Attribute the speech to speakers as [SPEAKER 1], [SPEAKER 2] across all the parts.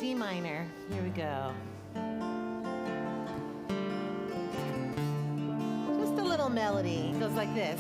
[SPEAKER 1] D minor. Here we go. Just a little melody. It goes like this.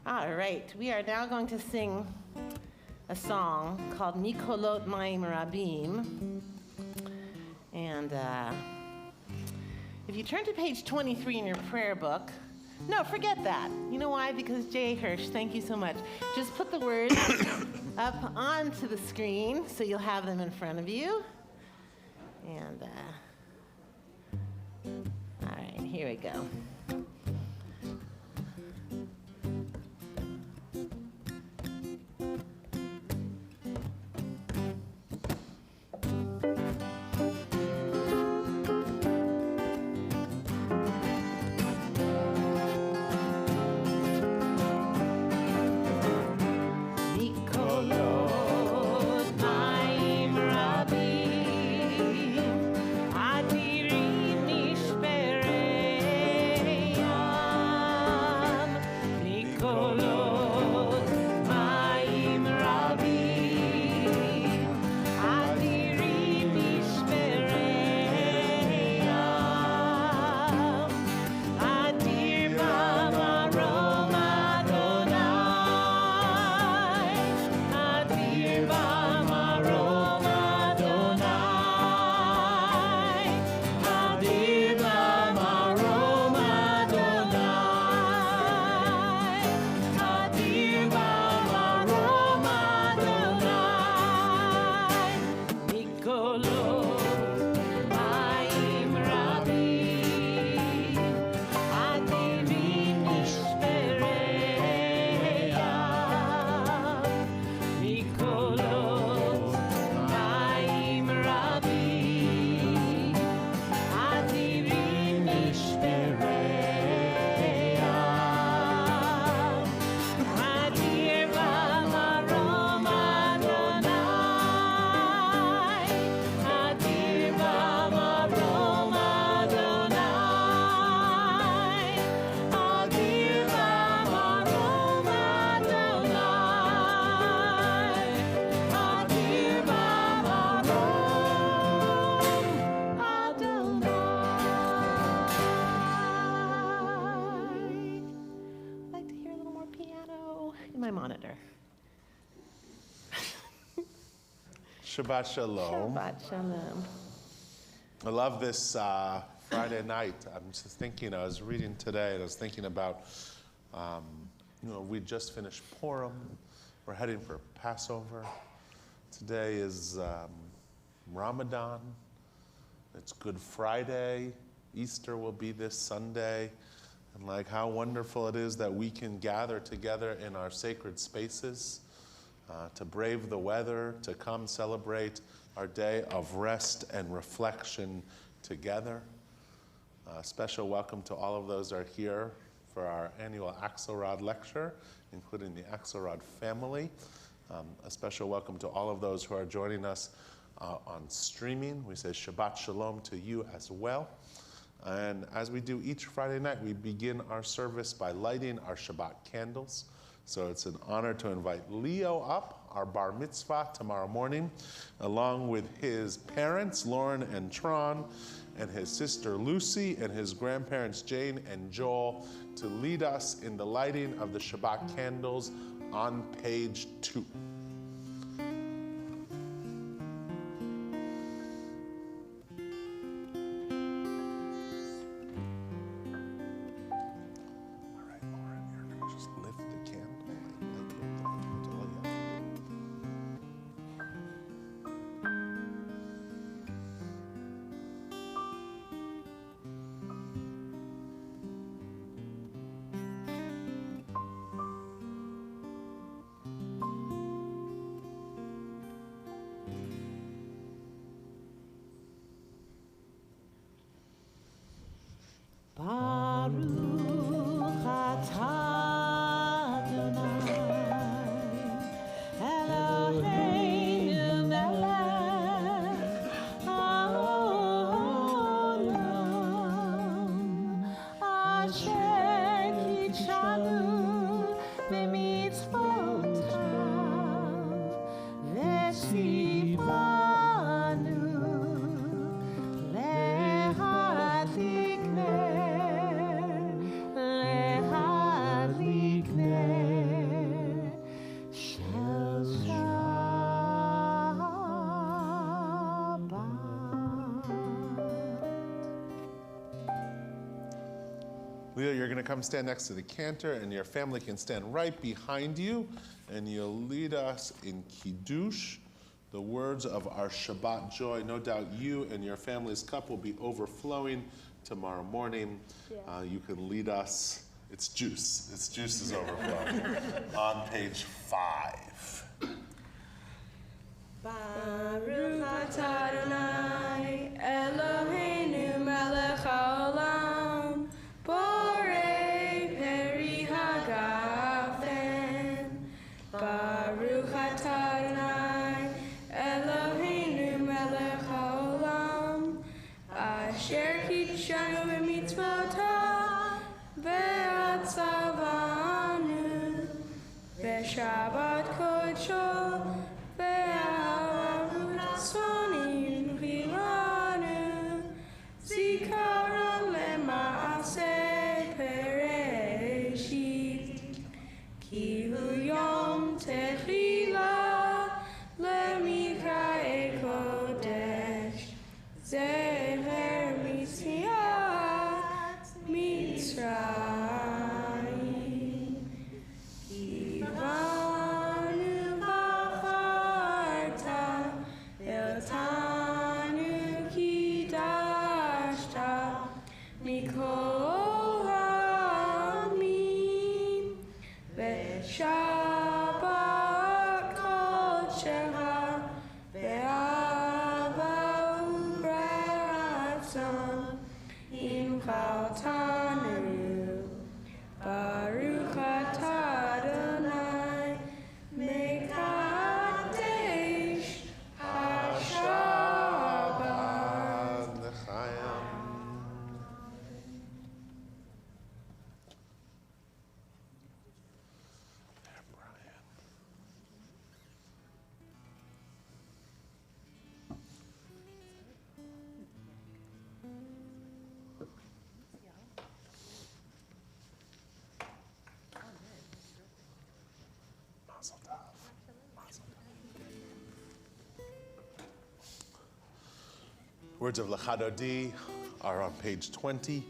[SPEAKER 1] All right, we are now going to sing a song called Mikolot Maim Rabim. And if you turn to page 23 in your prayer book, no, forget that. You know why? Because Jay Hirsch, thank you so much. Just put the words up onto the screen so you'll have them in front of you. And, all right, here we go.
[SPEAKER 2] Adirim nishberet Shabbat Shalom.
[SPEAKER 1] Shabbat Shalom.
[SPEAKER 2] I love this Friday night. I'm just thinking, I was reading today, and I was thinking about, we just finished Purim. We're heading for Passover. Today is Ramadan. It's Good Friday. Easter will be this Sunday. And like how wonderful it is that we can gather together in our sacred spaces to brave the weather, to come celebrate our day of rest and reflection together. A special welcome to all of those who are here for our annual Axelrod lecture, including the Axelrod family. A special welcome to all of those who are joining us on streaming. We say Shabbat Shalom to you as well. And as we do each Friday night, we begin our service by lighting our Shabbat candles. So it's an honor to invite Leo up, our bar mitzvah, tomorrow morning, along with his parents, Lauren and Tron, and his sister Lucy, and his grandparents Jane and Joel, to lead us in the lighting of the Shabbat candles on page 2. Leo, you're going to come stand next to the cantor, and your family can stand right behind you, and you'll lead us in Kiddush, the words of our Shabbat joy. No doubt you and your family's cup will be overflowing tomorrow morning. Yeah. You can lead us. It's juice. It's juice is overflowing. On page 5.
[SPEAKER 3] Baruch atah Adonai Eloheinu melech haolam borei peri hagafen. Baruch atah Adonai Eloheinu melech haolam asher kitshanu b'mitzvotav ve'atzavanu v'shabbat kodsho
[SPEAKER 2] Words of Lecha Dodi are on page 20.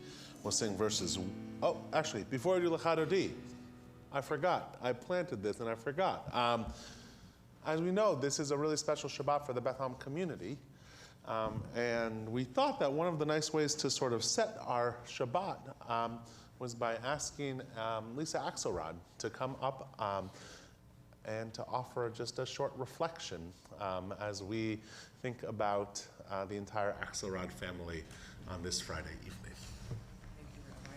[SPEAKER 2] We'll sing verses, oh, actually, before we do Lecha Dodi, I forgot. I planted this and I forgot. As we know, this is a really special Shabbat for the Bethlehem community. And we thought that one of the nice ways to sort of set our Shabbat was by asking Lisa Axelrod to come up and to offer just a short reflection as we think about the entire Axelrod family on this Friday evening.
[SPEAKER 4] Thank you, Rabbi.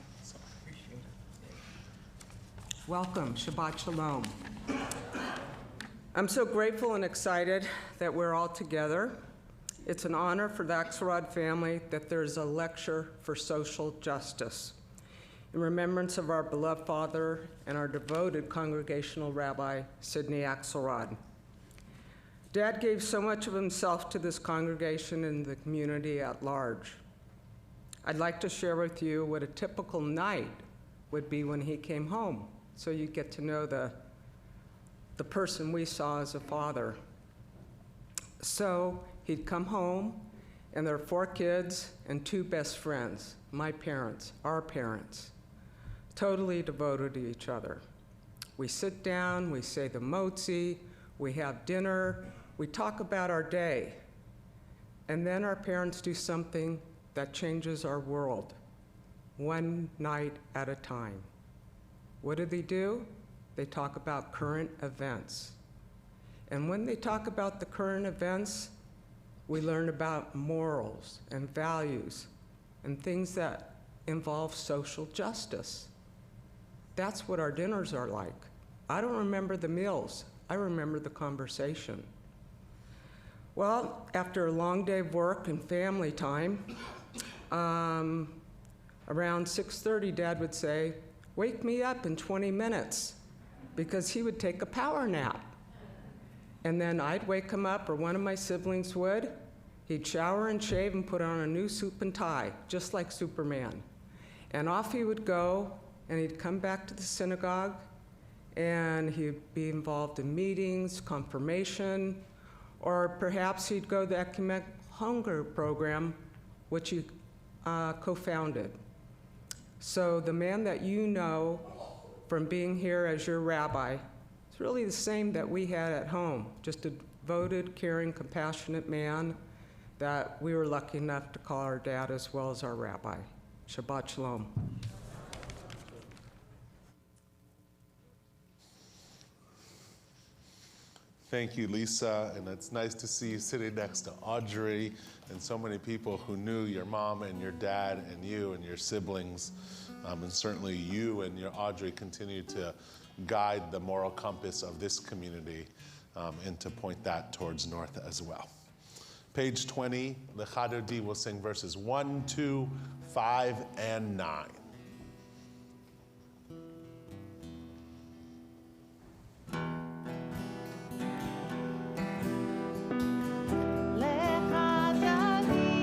[SPEAKER 4] Appreciate it. Welcome, Shabbat Shalom. I'm so grateful and excited that we're all together. It's an honor for the Axelrod family that there's a lecture for social justice in remembrance of our beloved father and our devoted congregational rabbi, Sidney Axelrod. Dad gave so much of himself to this congregation and the community at large. I'd like to share with you what a typical night would be when he came home, so you get to know the person we saw as a father. So he'd come home, and there are 4 kids and 2 best friends, my parents, our parents, totally devoted to each other. We sit down, we say the motzi, we have dinner, we talk about our day, and then our parents do something that changes our world, one night at a time. What do? They talk about current events. And when they talk about the current events, we learn about morals and values and things that involve social justice. That's what our dinners are like. I don't remember the meals. I remember the conversation. Well, after a long day of work and family time, around 6:30, Dad would say, "Wake me up in 20 minutes," because he would take a power nap. And then I'd wake him up, or one of my siblings would. He'd shower and shave and put on a new suit and tie, just like Superman. And off he would go, and he'd come back to the synagogue, and he'd be involved in meetings, confirmation, or perhaps he'd go to the ecumenic hunger program, which he co-founded. So the man that you know from being here as your rabbi is really the same that we had at home, just a devoted, caring, compassionate man that we were lucky enough to call our dad as well as our rabbi. Shabbat Shalom.
[SPEAKER 2] Thank you, Lisa, and it's nice to see you sitting next to Audrey and so many people who knew your mom and your dad and you and your siblings, and certainly you and your Audrey continue to guide the moral compass of this community and to point that towards north as well. Page 20, Lecha Dodi will sing verses 1, 2, 5, and 9.
[SPEAKER 1] Lecha Dodi,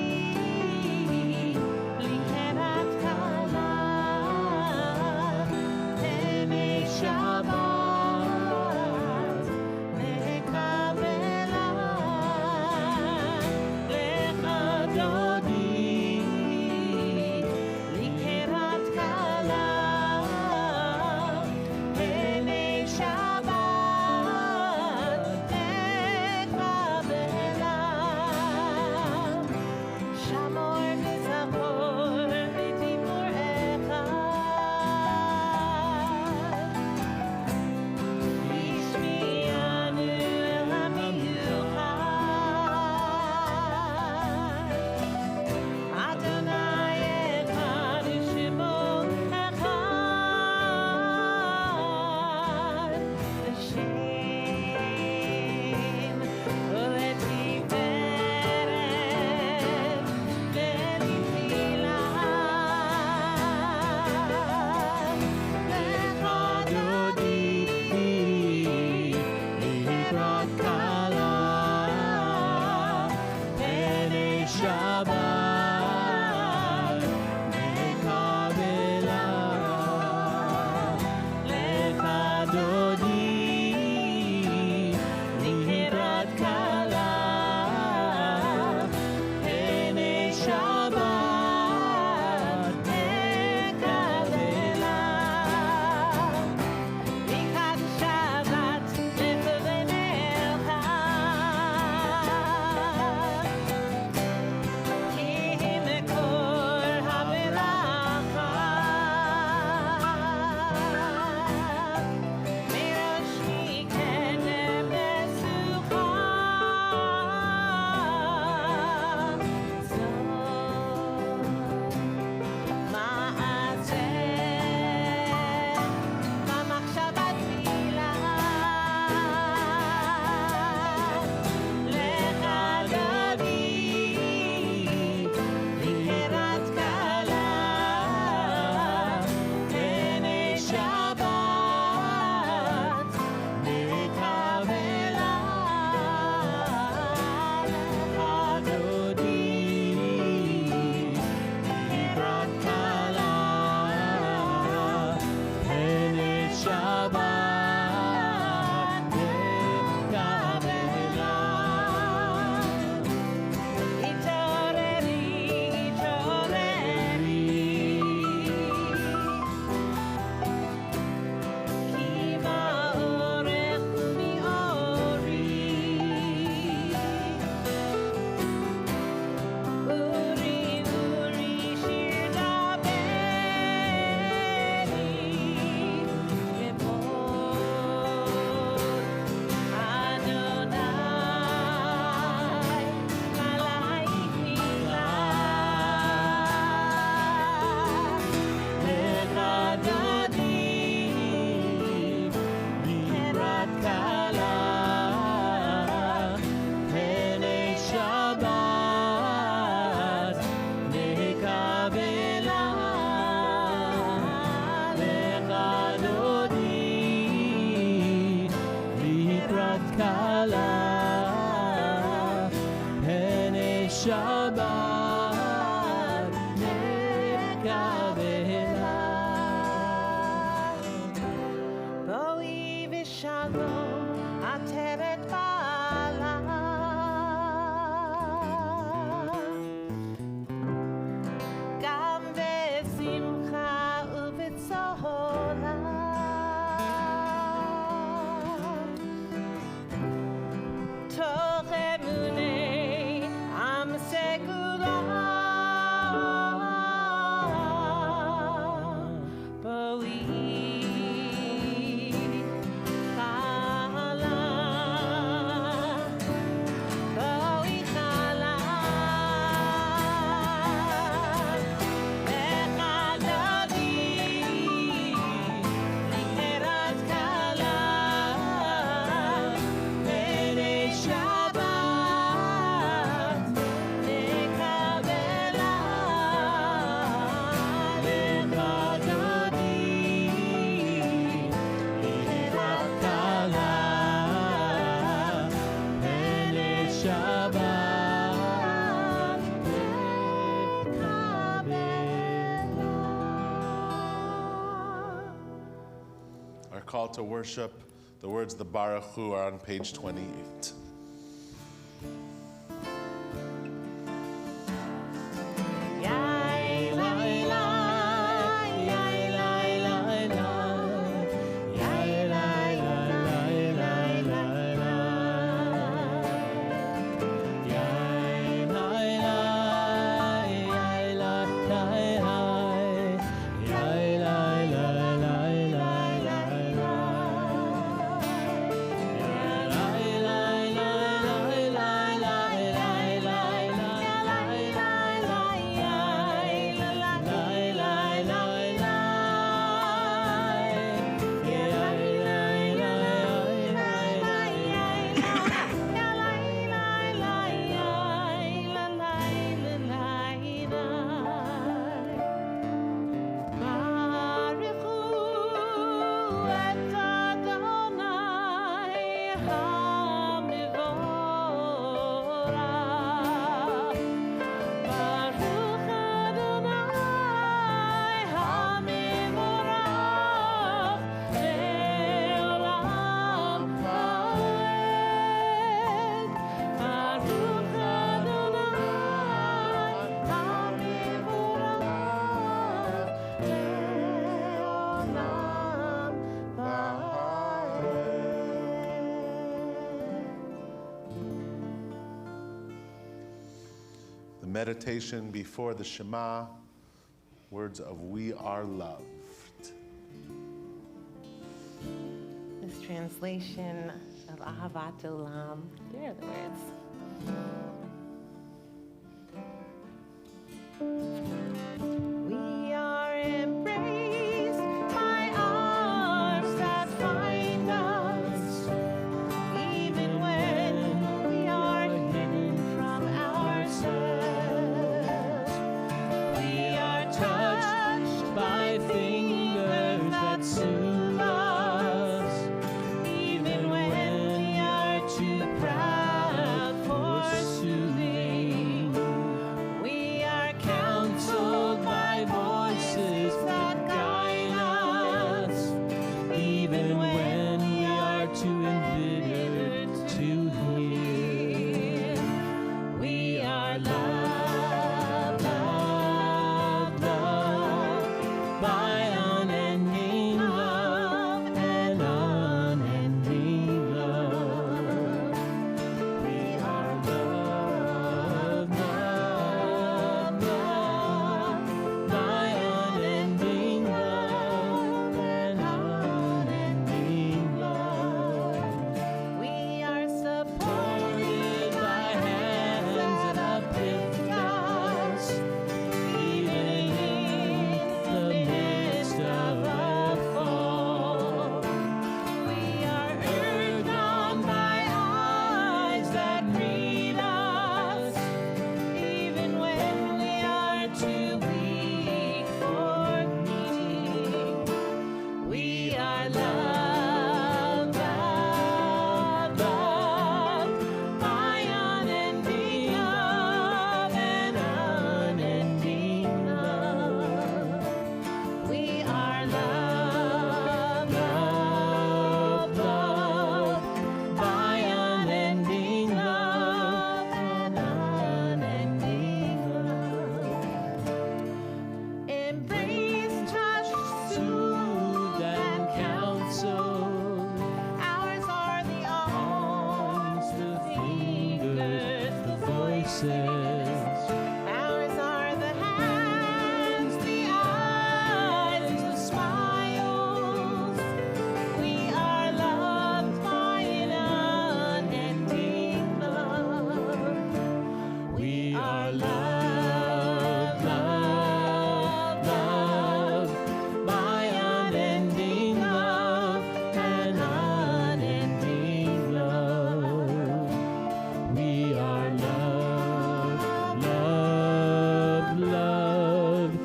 [SPEAKER 5] kala, pene Shabbat nekabela.
[SPEAKER 1] Boi v'shalom ateret bala, gam v'simcha u'v'tzola. Toch emunei am segula, boi chala, boi chala, echadodi, liherat chala, pene Shabbat nekabela,
[SPEAKER 5] Echadodi, liherat kala, pene Shabbat nekabela.
[SPEAKER 2] Our call to worship, the words of the Baruch Hu are on page 28.
[SPEAKER 1] Yai lai lai, yai lai lai lai, yai lai lai lai lai
[SPEAKER 2] meditation before the Shema, words of we are loved.
[SPEAKER 1] This translation of Ahavat Olam, there are the words. We are embraced by arms that find us, even when we are hidden from ourselves. We are touched by fingers that soothe us, even when we are too proud for soothing. We are counted
[SPEAKER 5] kisses.
[SPEAKER 1] Ours are the hands, the eyes, the smiles. We are loved by an unending love.
[SPEAKER 5] We are loved, loved, loved by unending love and unending love. We are loved, loved, loved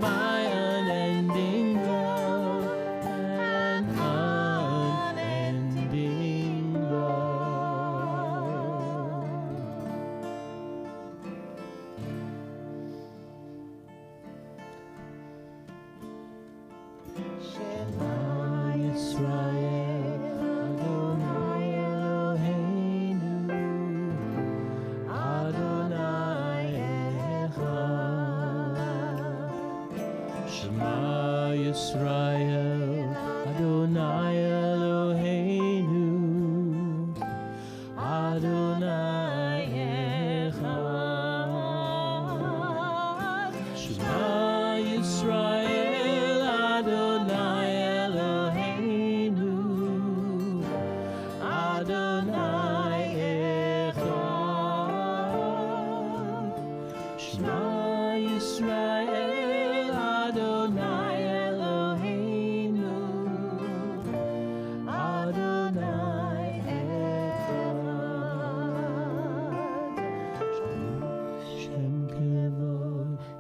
[SPEAKER 5] by unending love and unending love. Shema Yisrael, Adonai Eloheinu, Adonai Echad. Shema Yisrael, Adonai Eloheinu, Adonai Echad. Shema Yisrael, Adonai Eloheinu, Adonai Echad. Shema Yisrael, Adonai Eloheinu, Adonai Echad.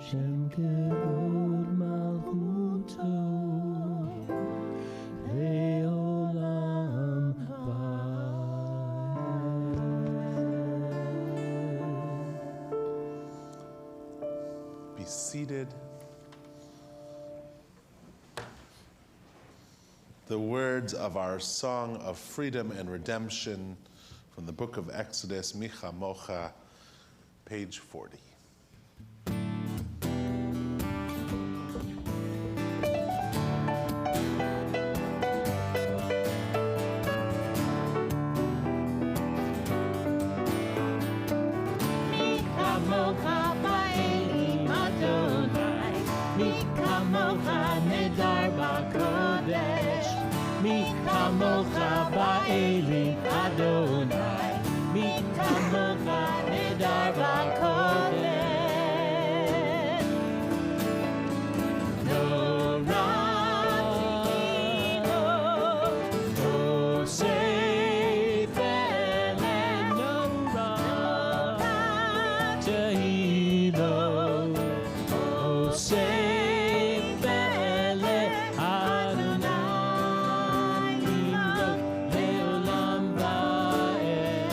[SPEAKER 5] Shem kevod malchuto, le'olam va'ed.
[SPEAKER 2] Be seated. The words of our song of freedom and redemption from the book of Exodus, Micha Mocha, page 40.
[SPEAKER 1] Kamocha ba'elim Adonai, mi kamocha nedar b'kodesh.
[SPEAKER 5] Mi kamocha ba'elim Adonai, mi kamocha nedar b'kodesh. No ra, no seif ele, no ra, tehilo, no seif ele, Adonai yimlok le'olam va'ed.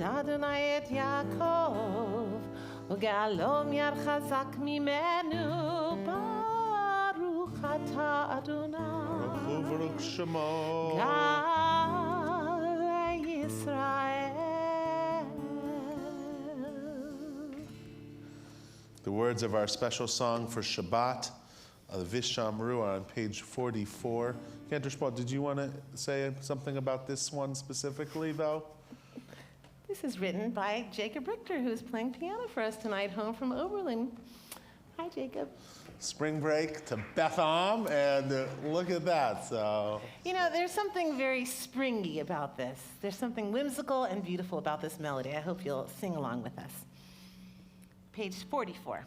[SPEAKER 1] Adonai et Yaakov, u'ge'alom yad chazak mimenu, Baruch atah Adonai,
[SPEAKER 2] Baruch Shemo.
[SPEAKER 1] Gal Yisrael.
[SPEAKER 2] The words of our special song for Shabbat, the Vishamru, are on page 44. Cantor, did you want to say something about this one specifically, though?
[SPEAKER 1] This is written by Jacob Richter, who's playing piano for us tonight, home from Oberlin. Hi, Jacob.
[SPEAKER 2] Spring break to Betham, and look at that. So,
[SPEAKER 1] You know, there's something very springy about this. There's something whimsical and beautiful about this melody. I hope you'll sing along with us. Page 44.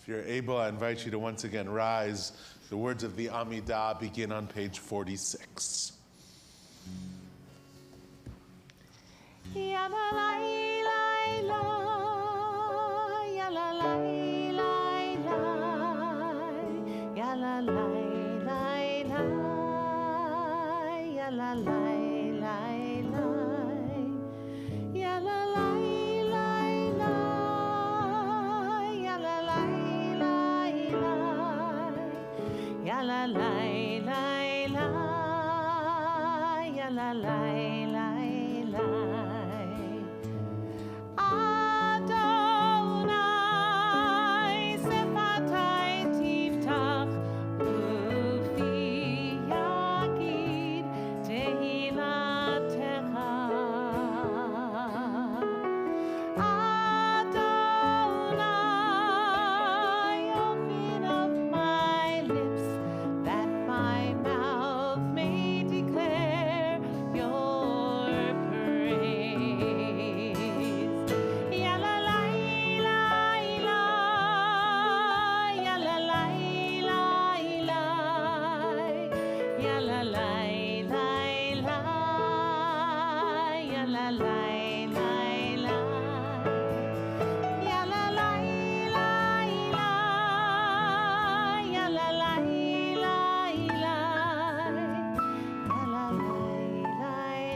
[SPEAKER 2] If you're able, I invite you to once again rise. The words of the Amidah begin on page 46.
[SPEAKER 1] Ya la la la la, ya la la la la, ya la la la la, ya la la la la, ya la la la la, ya la la la la, ya la la la la, ya la la la la. Adonai sefatai tiftach ufi yagid tehilatecha. Adonai, open up my lips that my mouth may declare your praise. Ya la la la la, ya la la la la, ya la la la la, ya la la la la, ya la la la la,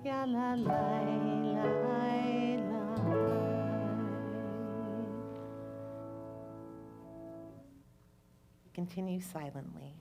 [SPEAKER 1] ya la la Continue silently.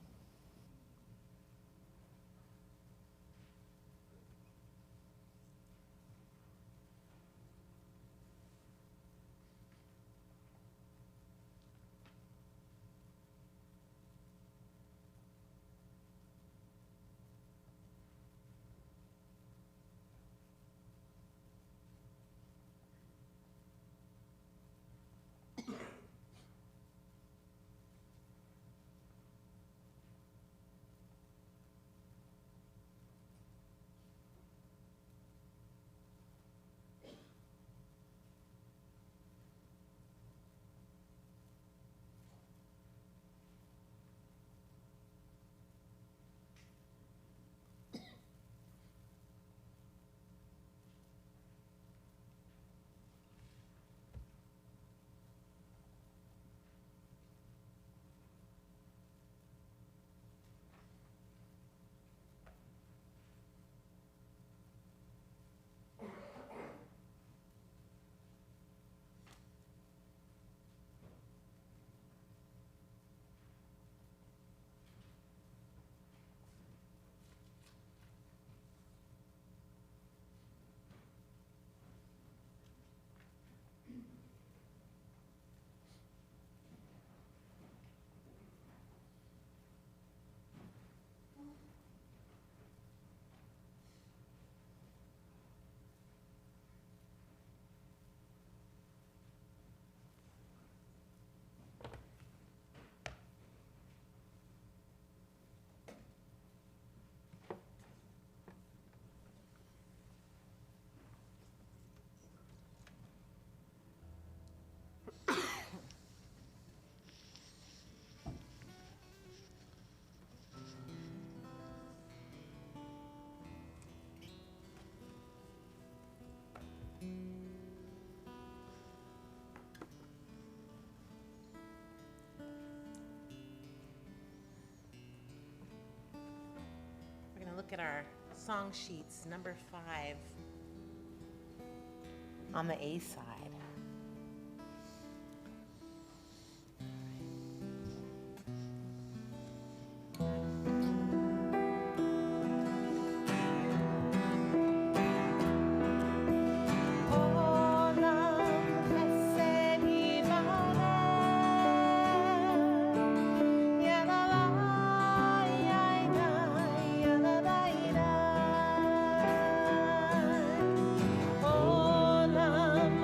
[SPEAKER 1] We're going to look at our song sheets, number 5 on the A side. Olam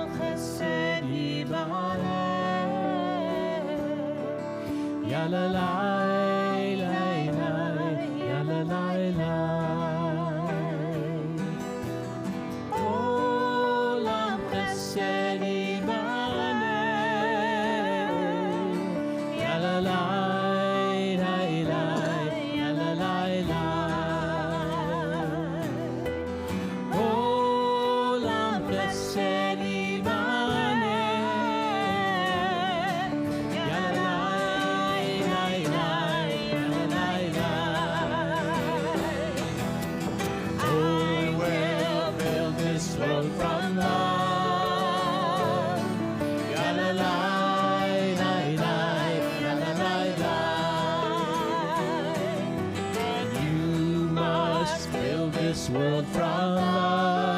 [SPEAKER 5] this world from love.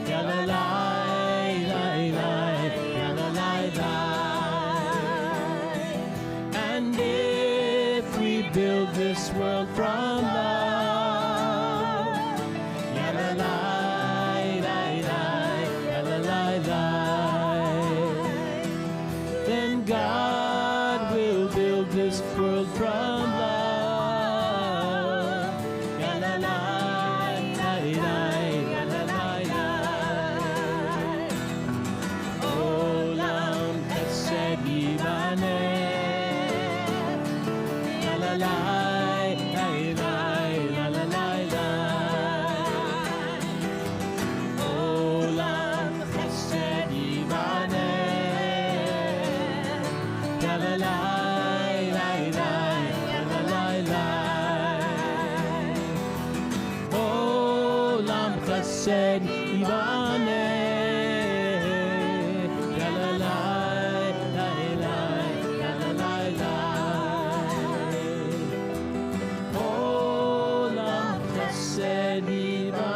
[SPEAKER 5] Ya-la-lai, lai, lai, ya-la-lai, lai. And if we build this world from love, ya-la-lai, lai, lai, ya-la-lai, lai, then God will build this world from love. Ya-la-lai, lai, lai, ya-la-lai, lai. Olam chesed yibaneh. La-la-lai, lai, lai, la-la-lai, lai. Olam chesed yibaneh. La-la-lai, lai, lai, la-la-lai, lai. Olam chesed yibaneh. La-la-lai, lai, lai, la-la-lai, lai. Olam chesed yibaneh.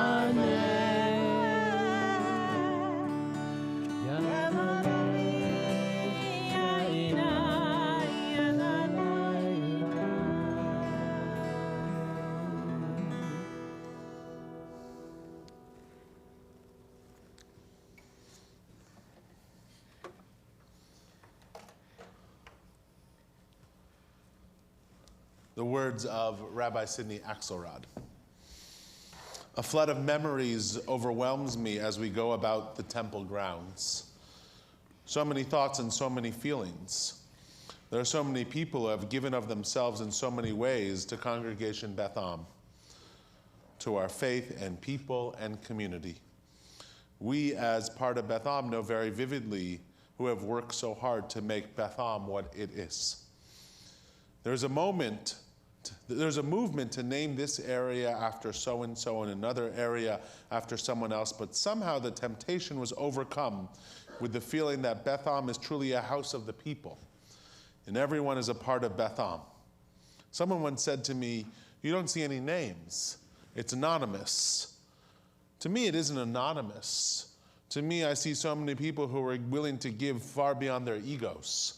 [SPEAKER 5] Ya-la-lai,
[SPEAKER 2] The words of Rabbi Sidney Axelrod. A flood of memories overwhelms me as we go about the temple grounds. So many thoughts and so many feelings. There are so many people who have given of themselves in so many ways to Congregation Beth Am, to our faith and people and community. We, as part of Beth Am, know very vividly who have worked so hard to make Beth Am what it is. There's a movement to name this area after so-and-so and another area after someone else, but somehow the temptation was overcome with the feeling that Beth Am is truly a house of the people, and everyone is a part of Beth Am. Someone once said to me, "You don't see any names. It's anonymous." To me, it isn't anonymous. To me, I see so many people who are willing to give far beyond their egos,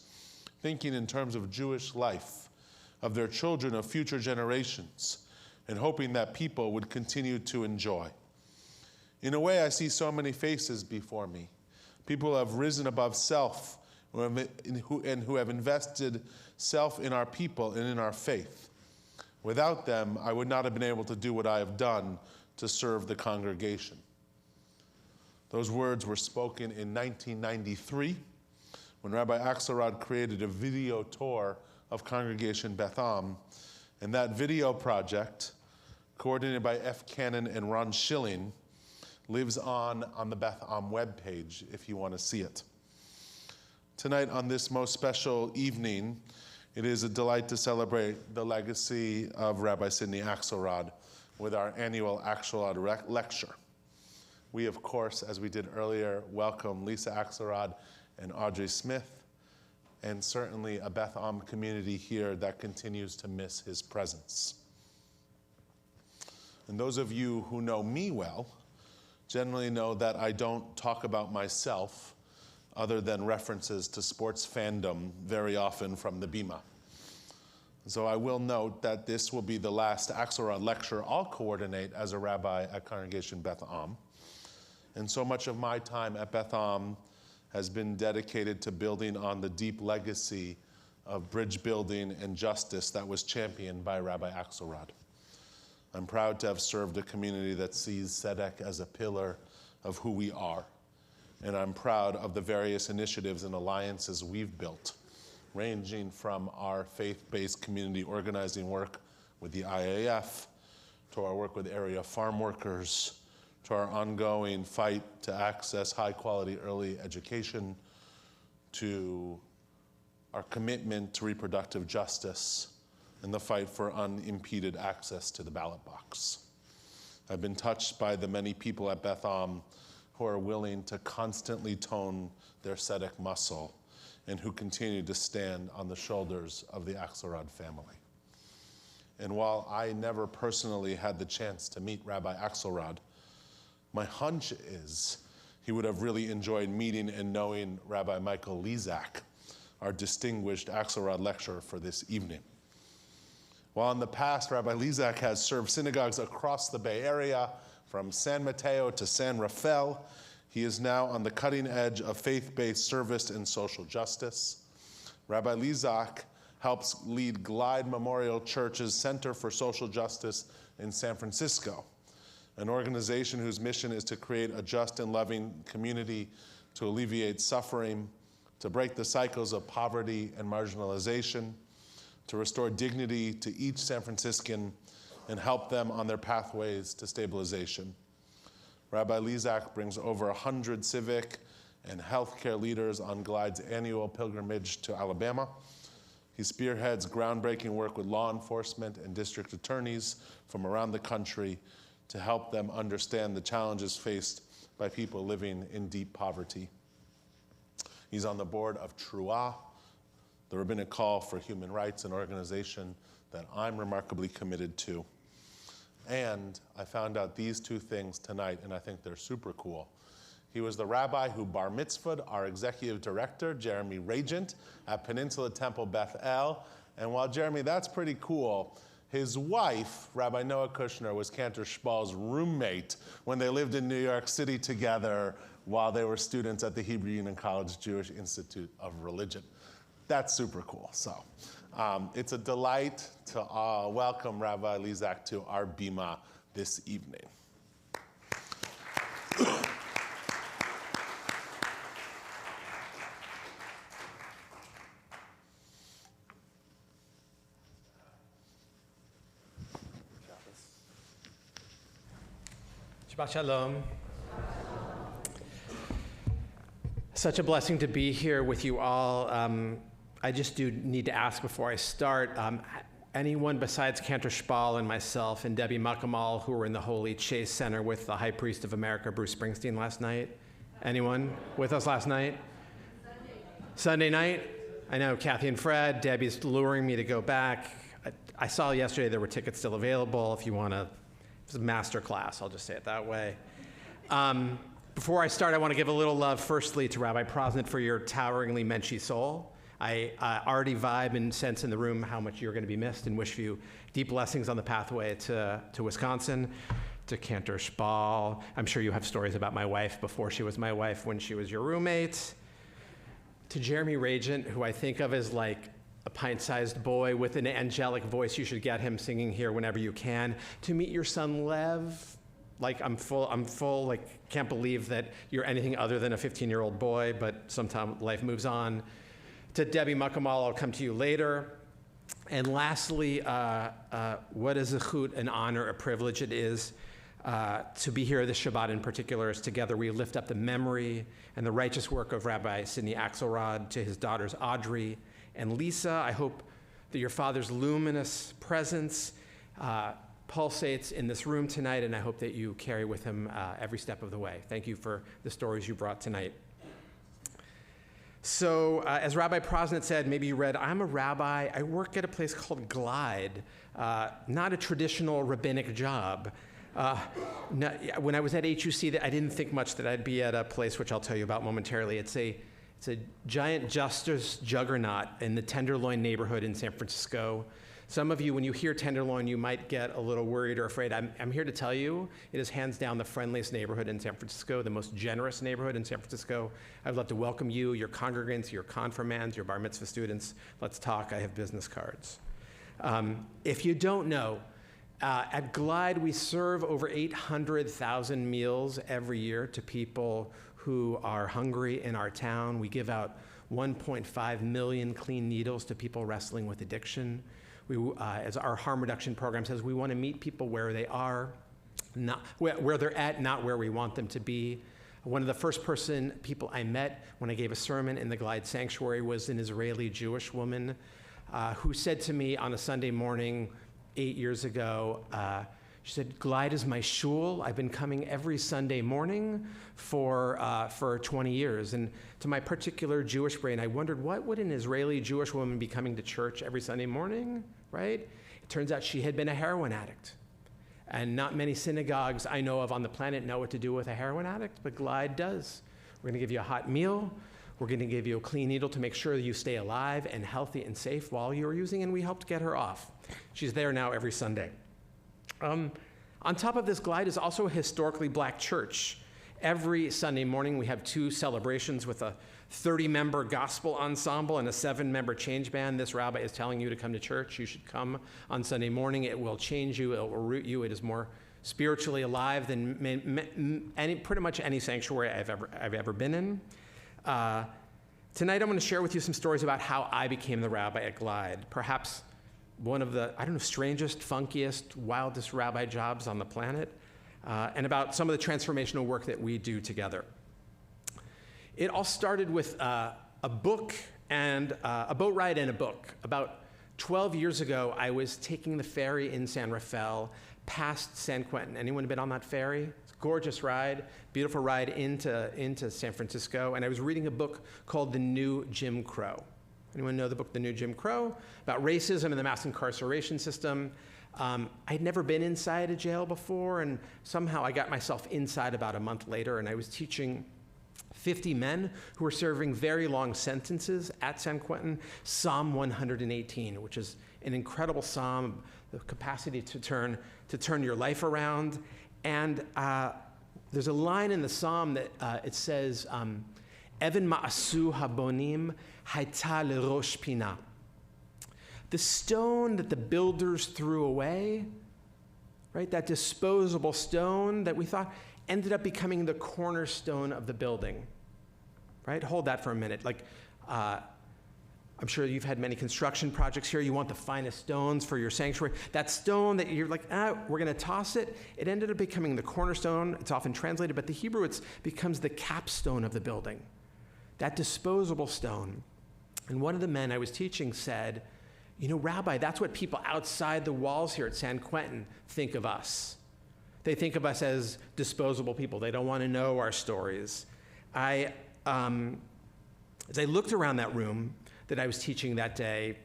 [SPEAKER 2] thinking in terms of Jewish life, of their children, of future generations, and hoping that people would continue to enjoy. In a way, I see so many faces before me, people who have risen above self, who have invested self in our people and in our faith. Without them, I would not have been able to do what I have done to serve the congregation. Those words were spoken in 1993 when Rabbi Axelrod created a video tour of Congregation Beth Am, and that video project, coordinated by F. Cannon and Ron Schilling, lives on the Beth Am webpage if you want to see it. Tonight, on this most special evening, it is a delight to celebrate the legacy of Rabbi Sidney Axelrod with our annual Axelrod lecture. We, of course, as we did earlier, welcome Lisa Axelrod and Audrey Smith, and certainly a Beth Am community here that continues to miss his presence. And those of you who know me well generally know that I don't talk about myself other than references to sports fandom very often from the Bima. So I will note that this will be the last Axelrod lecture I'll coordinate as a rabbi at Congregation Beth Am. And so much of my time at Beth Am has been dedicated to building on the deep legacy of bridge building and justice that was championed by Rabbi Axelrod. I'm proud to have served a community that sees Tzedek as a pillar of who we are. And I'm proud of the various initiatives and alliances we've built, ranging from our faith-based community organizing work with the IAF, to our work with area farm workers, to our ongoing fight to access high-quality early education, to our commitment to reproductive justice, and the fight for unimpeded access to the ballot box. I've been touched by the many people at Beth Am who are willing to constantly tone their Tzedek muscle and who continue to stand on the shoulders of the Axelrod family. And while I never personally had the chance to meet Rabbi Axelrod, my hunch is he would have really enjoyed meeting and knowing Rabbi Michael Lizak, our distinguished Axelrod lecturer for this evening. While in the past, Rabbi Lizak has served synagogues across the Bay Area, from San Mateo to San Rafael, he is now on the cutting edge of faith-based service and social justice. Rabbi Lizak helps lead Glide Memorial Church's Center for Social Justice in San Francisco, an organization whose mission is to create a just and loving community to alleviate suffering, to break the cycles of poverty and marginalization, to restore dignity to each San Franciscan and help them on their pathways to stabilization. Rabbi Lizak brings over 100 civic and healthcare leaders on Glide's annual pilgrimage to Alabama. He spearheads groundbreaking work with law enforcement and district attorneys from around the country to help them understand the challenges faced by people living in deep poverty. He's on the board of Truah, the Rabbinic Call for Human Rights, an organization that I'm remarkably committed to. And I found out these two things tonight, and I think they're super cool. He was the rabbi who bar mitzvahed our executive director, Jeremy Regent, at Peninsula Temple Beth El. And while Jeremy, that's pretty cool, his wife, Rabbi Noah Kushner, was Cantor Spall's roommate when they lived in New York City together while they were students at the Hebrew Union College Jewish Institute of Religion. That's super cool. So it's a delight to welcome Rabbi Lizak to our bima this evening.
[SPEAKER 6] Shabbat Shalom. Such a blessing to be here with you all. I just do need to ask before I start, anyone besides Cantor Spall and myself and Debbie Muckamal who were in the Holy Chase Center with the High Priest of America, Bruce Springsteen, last night? Anyone with us last night? Sunday night? I know Kathy and Fred, Debbie's luring me to go back. I saw yesterday there were tickets still available if you want to. It's a master class, I'll just say it that way. Before I start, I want to give a little love firstly to Rabbi Prosnit for your toweringly menschy soul. I already vibe and sense in the room how much you're going to be missed and wish you deep blessings on the pathway to Wisconsin. To Cantor Spall, I'm sure you have stories about my wife before she was my wife when she was your roommate. To Jeremy Regent, who I think of as like a pint-sized boy with an angelic voice. You should get him singing here whenever you can. To meet your son, Lev. Like, I'm full, like, can't believe that you're anything other than a 15-year-old boy, but sometimes life moves on. To Debbie Muckamal, I'll come to you later. And lastly, what a zechut, an honor, a privilege it is to be here this Shabbat in particular, as together we lift up the memory and the righteous work of Rabbi Sidney Axelrod, to his daughters Audrey and Lisa. I hope that your father's luminous presence pulsates in this room tonight, and I hope that you carry with him every step of the way. Thank you for the stories you brought tonight. So, as Rabbi Prosnit said, maybe you read, I'm a rabbi. I work at a place called Glide, not a traditional rabbinic job. When I was at HUC, I didn't think much that I'd be at a place which I'll tell you about momentarily. It's a giant justice juggernaut in the Tenderloin neighborhood in San Francisco. Some of you, when you hear Tenderloin, you might get a little worried or afraid. I'm here to tell you, it is hands down the friendliest neighborhood in San Francisco, the most generous neighborhood in San Francisco. I'd love to welcome you, your congregants, your confirmands, your bar mitzvah students. Let's talk. I have business cards. If you don't know, at Glide, we serve over 800,000 meals every year to people who are hungry in our town. We give out 1.5 million clean needles to people wrestling with addiction. As our harm reduction program says, we want to meet people where they are, not where they're at, not where we want them to be. One of the first people I met when I gave a sermon in the Glide Sanctuary was an Israeli Jewish woman who said to me on a Sunday morning 8 years ago, she said, Glide is my shul. I've been coming every Sunday morning for 20 years. And to my particular Jewish brain, I wondered, what would an Israeli Jewish woman be coming to church every Sunday morning, right? Turns out she had been a heroin addict. And not many synagogues I know of on the planet know what to do with a heroin addict, but Glide does. We're going to give you a hot meal. We're going to give you a clean needle to make sure that you stay alive and healthy and safe while you're using, and we helped get her off. She's there now every Sunday. On top of this, Glide is also a historically black church. Every Sunday morning, we have 2 celebrations with a 30-member gospel ensemble and a 7-member change band. This rabbi is telling you to come to church. You should come on Sunday morning. It will change you. It will root you. It is more spiritually alive than pretty much any sanctuary I've ever been in. Tonight, I'm going to share with you some stories about how I became the rabbi at Glide. Perhaps one of the, strangest, funkiest, wildest rabbi jobs on the planet, and about some of the transformational work that we do together. It all started with a book and a boat ride and a book. About 12 years ago, I was taking the ferry in San Rafael past San Quentin. Anyone been on that ferry? It's a gorgeous ride, beautiful ride into San Francisco. And I was reading a book called The New Jim Crow. Anyone know the book, The New Jim Crow? About racism and the mass incarceration system. I'd never been inside a jail before, and somehow I got myself inside about a month later, and I was teaching 50 men who were serving very long sentences at San Quentin, Psalm 118, which is an incredible psalm, the capacity to turn your life around. And there's a line in the psalm that it says, Even ma'asu habonim haita lerosh pina. The stone that the builders threw away, right, that disposable stone that we thought ended up becoming the cornerstone of the building, right? Hold that for a minute. I'm sure you've had many construction projects here. You want the finest stones for your sanctuary. That stone that you're like, we're going to toss it. It ended up becoming the cornerstone. It's often translated, but the Hebrew, it becomes the capstone of the building, that disposable stone. And one of the men I was teaching said, Rabbi, that's what people outside the walls here at San Quentin think of us. They think of us as disposable people. They don't want to know our stories. As I looked around that room that I was teaching that day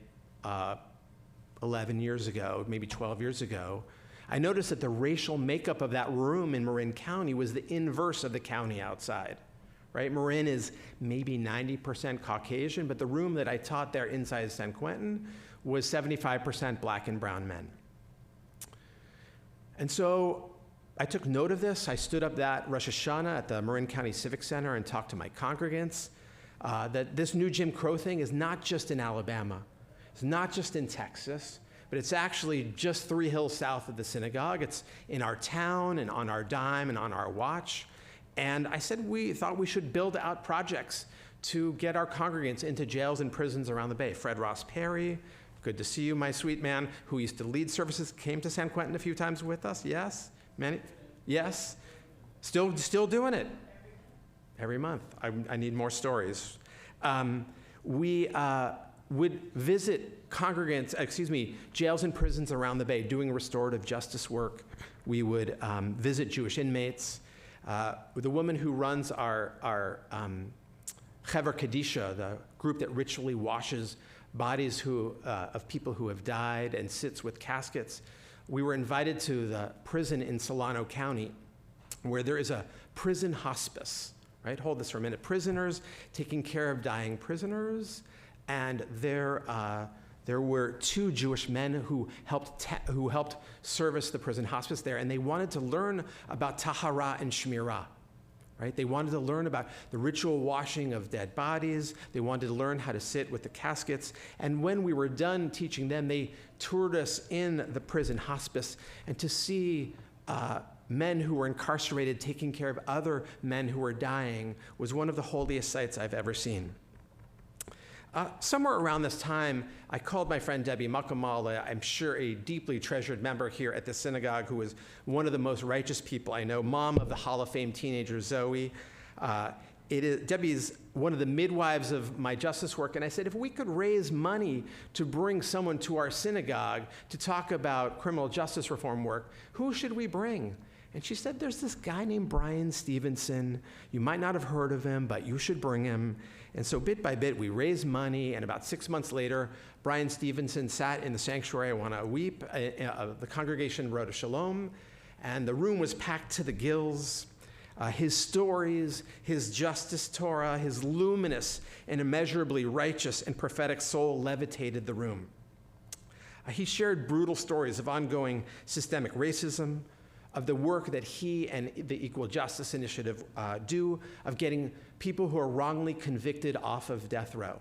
[SPEAKER 6] 11 years ago, maybe 12 years ago, I noticed that the racial makeup of that room in Marin County was the inverse of the county outside, right? Marin is maybe 90% Caucasian, but the room that I taught there inside San Quentin was 75% black and brown men. And so I took note of this. I stood up that Rosh Hashanah at the Marin County Civic Center and talked to my congregants that this new Jim Crow thing is not just in Alabama. It's not just in Texas, but it's actually just 3 hills south of the synagogue. It's in our town and on our dime and on our watch. And I said we thought we should build out projects to get our congregants into jails and prisons around the Bay. Fred Ross Perry, good to see you, my sweet man, who used to lead services, came to San Quentin a few times with us. Yes? Many? Yes? Still doing it. Every month. I need more stories. We would visit jails and prisons around the Bay doing restorative justice work. We would visit Jewish inmates. The woman who runs our Chever Kadisha, the group that ritually washes bodies of people who have died and sits with caskets, we were invited to the prison in Solano County where there is a prison hospice, right? Hold this for a minute. Prisoners taking care of dying prisoners, and there were 2 Jewish men who helped service the prison hospice there, and they wanted to learn about Tahara and Shmirah, right? They wanted to learn about the ritual washing of dead bodies. They wanted to learn how to sit with the caskets. And when we were done teaching them, they toured us in the prison hospice, and to see men who were incarcerated taking care of other men who were dying was one of the holiest sights I've ever seen. Somewhere around this time, I called my friend Debbie Muckamal, I'm sure a deeply treasured member here at the synagogue, who was one of the most righteous people I know, mom of the Hall of Fame teenager Zoe. Debbie's one of the midwives of my justice work, and I said, if we could raise money to bring someone to our synagogue to talk about criminal justice reform work, who should we bring? And she said, there's this guy named Brian Stevenson. You might not have heard of him, but you should bring him. And so bit by bit, we raised money, and about 6 months later, Brian Stevenson sat in the sanctuary. I want to weep. The congregation wrote a shalom, and the room was packed to the gills. His stories, his justice Torah, his luminous and immeasurably righteous and prophetic soul levitated the room. He shared brutal stories of ongoing systemic racism, of the work that he and the Equal Justice Initiative do of getting people who are wrongly convicted off of death row,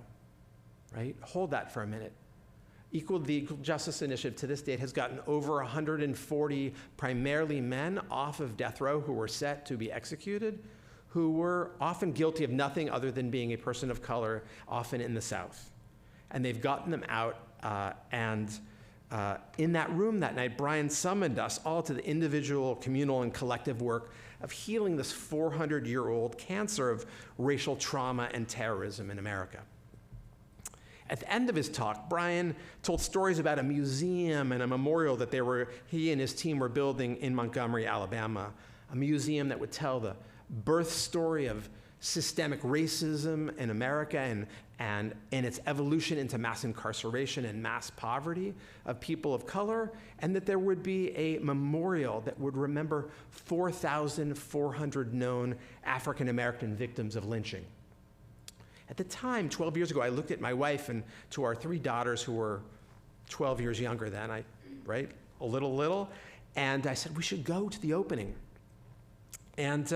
[SPEAKER 6] right? Hold that for a minute. The Equal Justice Initiative to this date has gotten over 140 primarily men off of death row who were set to be executed, who were often guilty of nothing other than being a person of color, often in the South. And they've gotten them out, in that room that night, Brian summoned us all to the individual, communal, and collective work of healing this 400-year-old cancer of racial trauma and terrorism in America. At the end of his talk, Brian told stories about a museum and a memorial that he and his team were building in Montgomery, Alabama, a museum that would tell the birth story of systemic racism in America and its evolution into mass incarceration and mass poverty of people of color, and that there would be a memorial that would remember 4,400 known African American victims of lynching. At the time, 12 years ago, I looked at my wife and to our 3 daughters who were 12 years younger than I, right? A little, and I said, we should go to the opening. And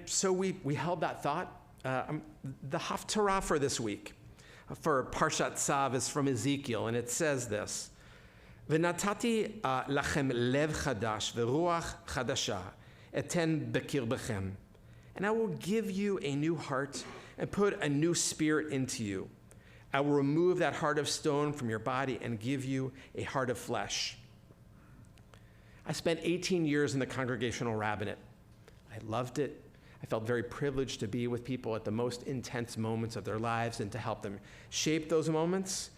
[SPEAKER 6] so we held that thought. The Haftarah for this week, for Parshat Tzav, is from Ezekiel, and it says this: "V'natati lachem lev chadash v'ruach chadasha eten bekirbechem," and I will give you a new heart and put a new spirit into you. I will remove that heart of stone from your body and give you a heart of flesh. I spent 18 years in the congregational rabbinate. I loved it. I felt very privileged to be with people at the most intense moments of their lives and to help them shape those moments.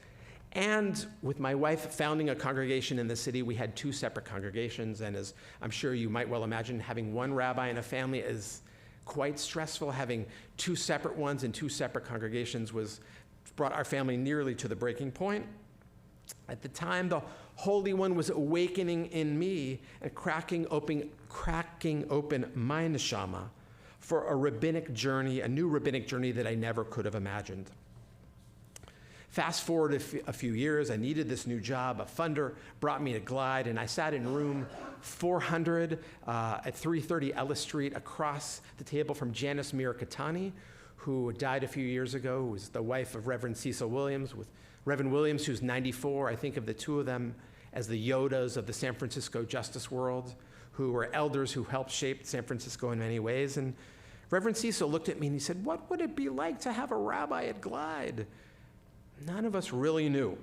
[SPEAKER 6] And with my wife founding a congregation in the city, we had 2 separate congregations. And as I'm sure you might well imagine, having one rabbi in a family is quite stressful. Having 2 separate ones in 2 separate congregations brought our family nearly to the breaking point. At the time, the Holy One was awakening in me and cracking open my neshama for a rabbinic journey, a new rabbinic journey that I never could have imagined. Fast forward a few years, I needed this new job. A funder brought me to Glide, and I sat in room 400 at 330 Ellis Street, across the table from Janice Mirkatani, who died a few years ago, who was the wife of Reverend Cecil Williams, with Reverend Williams, who's 94. I think of the 2 of them as the Yodas of the San Francisco justice world, who were elders who helped shape San Francisco in many ways. And Reverend Cecil looked at me and he said, "What would it be like to have a rabbi at Glide?" None of us really knew.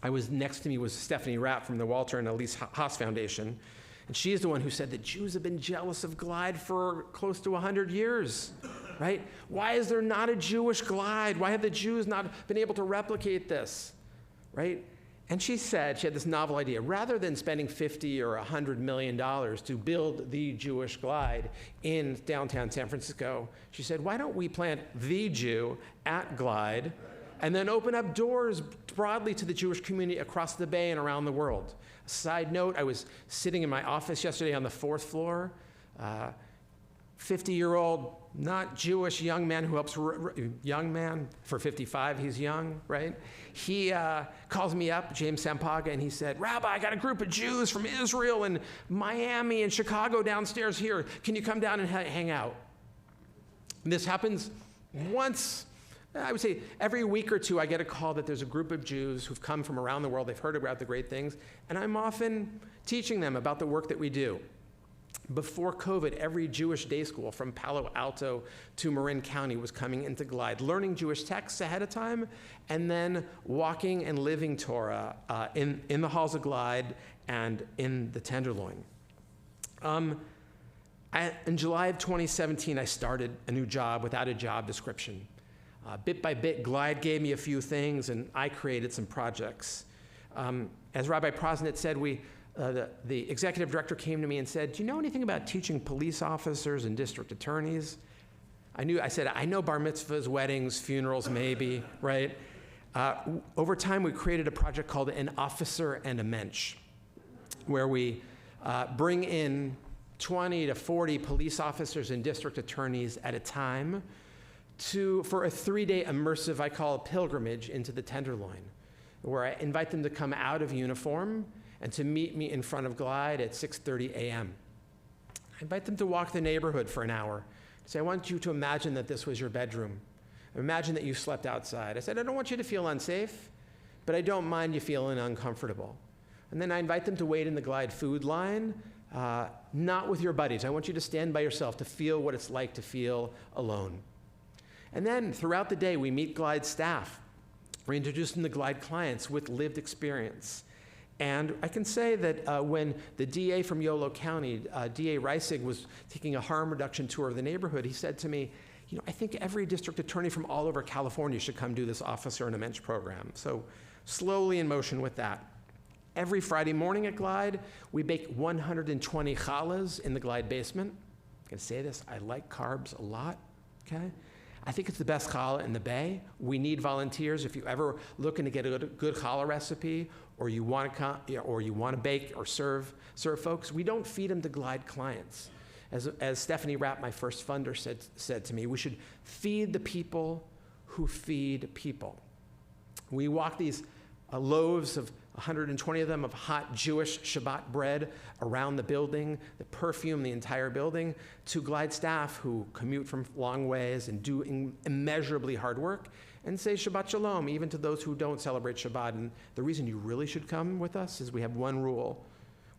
[SPEAKER 6] Next to me was Stephanie Rapp from the Walter and Elise Haas Foundation. And she is the one who said that Jews have been jealous of Glide for close to 100 years, right? Why is there not a Jewish Glide? Why have the Jews not been able to replicate this, right? And she said, she had this novel idea. Rather than spending $50 or $100 million to build the Jewish Glide in downtown San Francisco, she said, why don't we plant the Jew at Glide and then open up doors broadly to the Jewish community across the Bay and around the world? Side note, I was sitting in my office yesterday on the 4th floor. 50-year-old, not Jewish young man who helps, young man, for 55, he's young, right? He calls me up, James Sampaga, and he said, "Rabbi, I got a group of Jews from Israel and Miami and Chicago downstairs here. Can you come down and hang out?" And this happens once, I would say every week or 2, I get a call that there's a group of Jews who've come from around the world. They've heard about the great things, and I'm often teaching them about the work that we do. Before COVID, every Jewish day school from Palo Alto to Marin County was coming into Glide, learning Jewish texts ahead of time, and then walking and living Torah in the halls of Glide and in the Tenderloin. In July of 2017, I started a new job without a job description. Bit by bit, Glide gave me a few things, and I created some projects. As Rabbi Prosnit said, the executive director came to me and said, do you know anything about teaching police officers and district attorneys? I said, I know bar mitzvahs, weddings, funerals, maybe, right? Over time, we created a project called An Officer and a Mensch, where we bring in 20 to 40 police officers and district attorneys at a time for a 3-day immersive, I call it pilgrimage, into the Tenderloin, where I invite them to come out of uniform and to meet me in front of Glide at 6:30 a.m. I invite them to walk the neighborhood for an hour. Say, I want you to imagine that this was your bedroom. Imagine that you slept outside. I said, I don't want you to feel unsafe, but I don't mind you feeling uncomfortable. And then I invite them to wait in the Glide food line, not with your buddies. I want you to stand by yourself to feel what it's like to feel alone. And then throughout the day, we meet Glide staff. We're introducing the Glide clients with lived experience. And I can say that when the DA from Yolo County, DA Reisig, was taking a harm reduction tour of the neighborhood, he said to me, I think every district attorney from all over California should come do this officer and a mensch program. So slowly in motion with that. Every Friday morning at Glide, we bake 120 challahs in the Glide basement. I can say this, I like carbs a lot, okay? I think it's the best challah in the Bay. We need volunteers. If you're ever looking to get a good challah recipe, or you want to bake or serve folks, we don't feed them to Glide clients. As Stephanie Rapp, my first funder, said to me, we should feed the people who feed people. We walk these loaves of 120 of them of hot Jewish Shabbat bread around the building, that perfume the entire building, to Glide staff who commute from long ways and do immeasurably hard work, and say Shabbat Shalom, even to those who don't celebrate Shabbat. And the reason you really should come with us is we have one rule.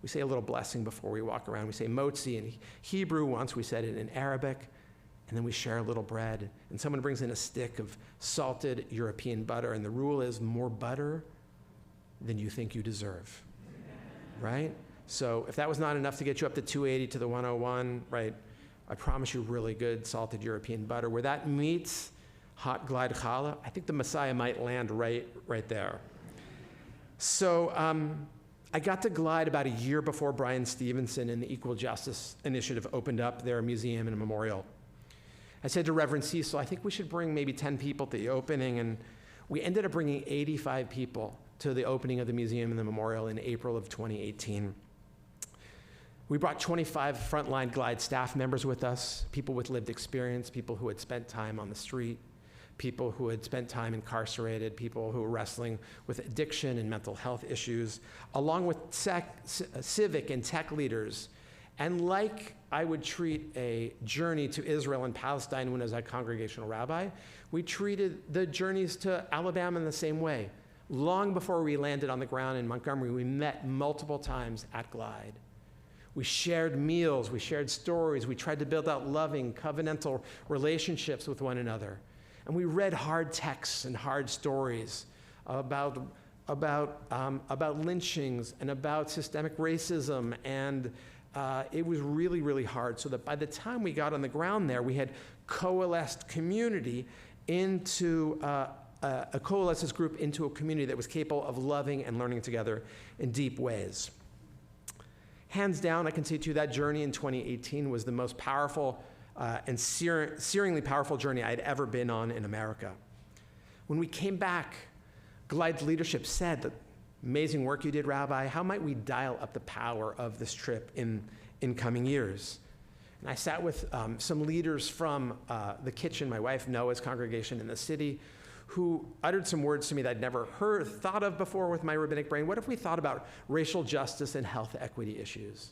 [SPEAKER 6] We say a little blessing before we walk around. We say motzi in Hebrew once, we said it in Arabic, and then we share a little bread. And someone brings in a stick of salted European butter, and the rule is more butter than you think you deserve, right? So if that was not enough to get you up to 280 to the 101, right, I promise you really good salted European butter. Where that meets hot Glide challah, I think the Messiah might land right there. So I got to Glide about a year before Brian Stevenson and the Equal Justice Initiative opened up their museum and memorial. I said to Reverend Cecil, I think we should bring maybe 10 people to the opening, and we ended up bringing 85 people to the opening of the museum and the memorial in April of 2018. We brought 25 frontline Glide staff members with us, people with lived experience, people who had spent time on the street, people who had spent time incarcerated, people who were wrestling with addiction and mental health issues, along with civic and tech leaders. And like I would treat a journey to Israel and Palestine when I was a congregational rabbi, we treated the journeys to Alabama in the same way. Long before we landed on the ground in Montgomery, we met multiple times at Glide. We shared meals, we shared stories, we tried to build out loving, covenantal relationships with one another. And we read hard texts and hard stories about lynchings and about systemic racism, and it was really, really hard, so that by the time we got on the ground there, we had coalesced community into a coalesces group into a community that was capable of loving and learning together in deep ways. Hands down, I can say to you that journey in 2018 was the most powerful and searingly powerful journey I'd ever been on in America. When we came back, Glide's leadership said, that amazing work you did, Rabbi, how might we dial up the power of this trip in coming years? And I sat with some leaders from the Kitchen, my wife Noah's congregation in the city, who uttered some words to me that I'd never thought of before with my rabbinic brain. What if we thought about racial justice and health equity issues?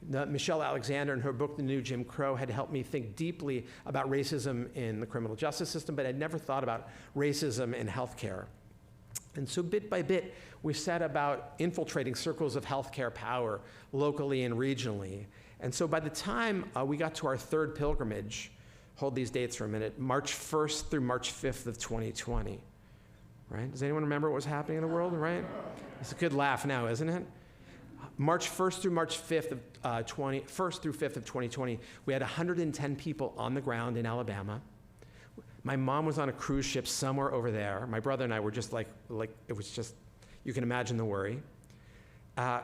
[SPEAKER 6] Michelle Alexander, in her book, The New Jim Crow, had helped me think deeply about racism in the criminal justice system, but I'd never thought about racism in healthcare. And so bit by bit, we set about infiltrating circles of healthcare power locally and regionally. And so by the time we got to our third pilgrimage, hold these dates for a minute, March 1st through March 5th of 2020, right? Does anyone remember what was happening in the world, right? It's a good laugh now, isn't it? March 1st through March 5th of 1st through 5th of 2020, we had 110 people on the ground in Alabama. My mom was on a cruise ship somewhere over there. My brother and I were just like it was just, You can imagine the worry.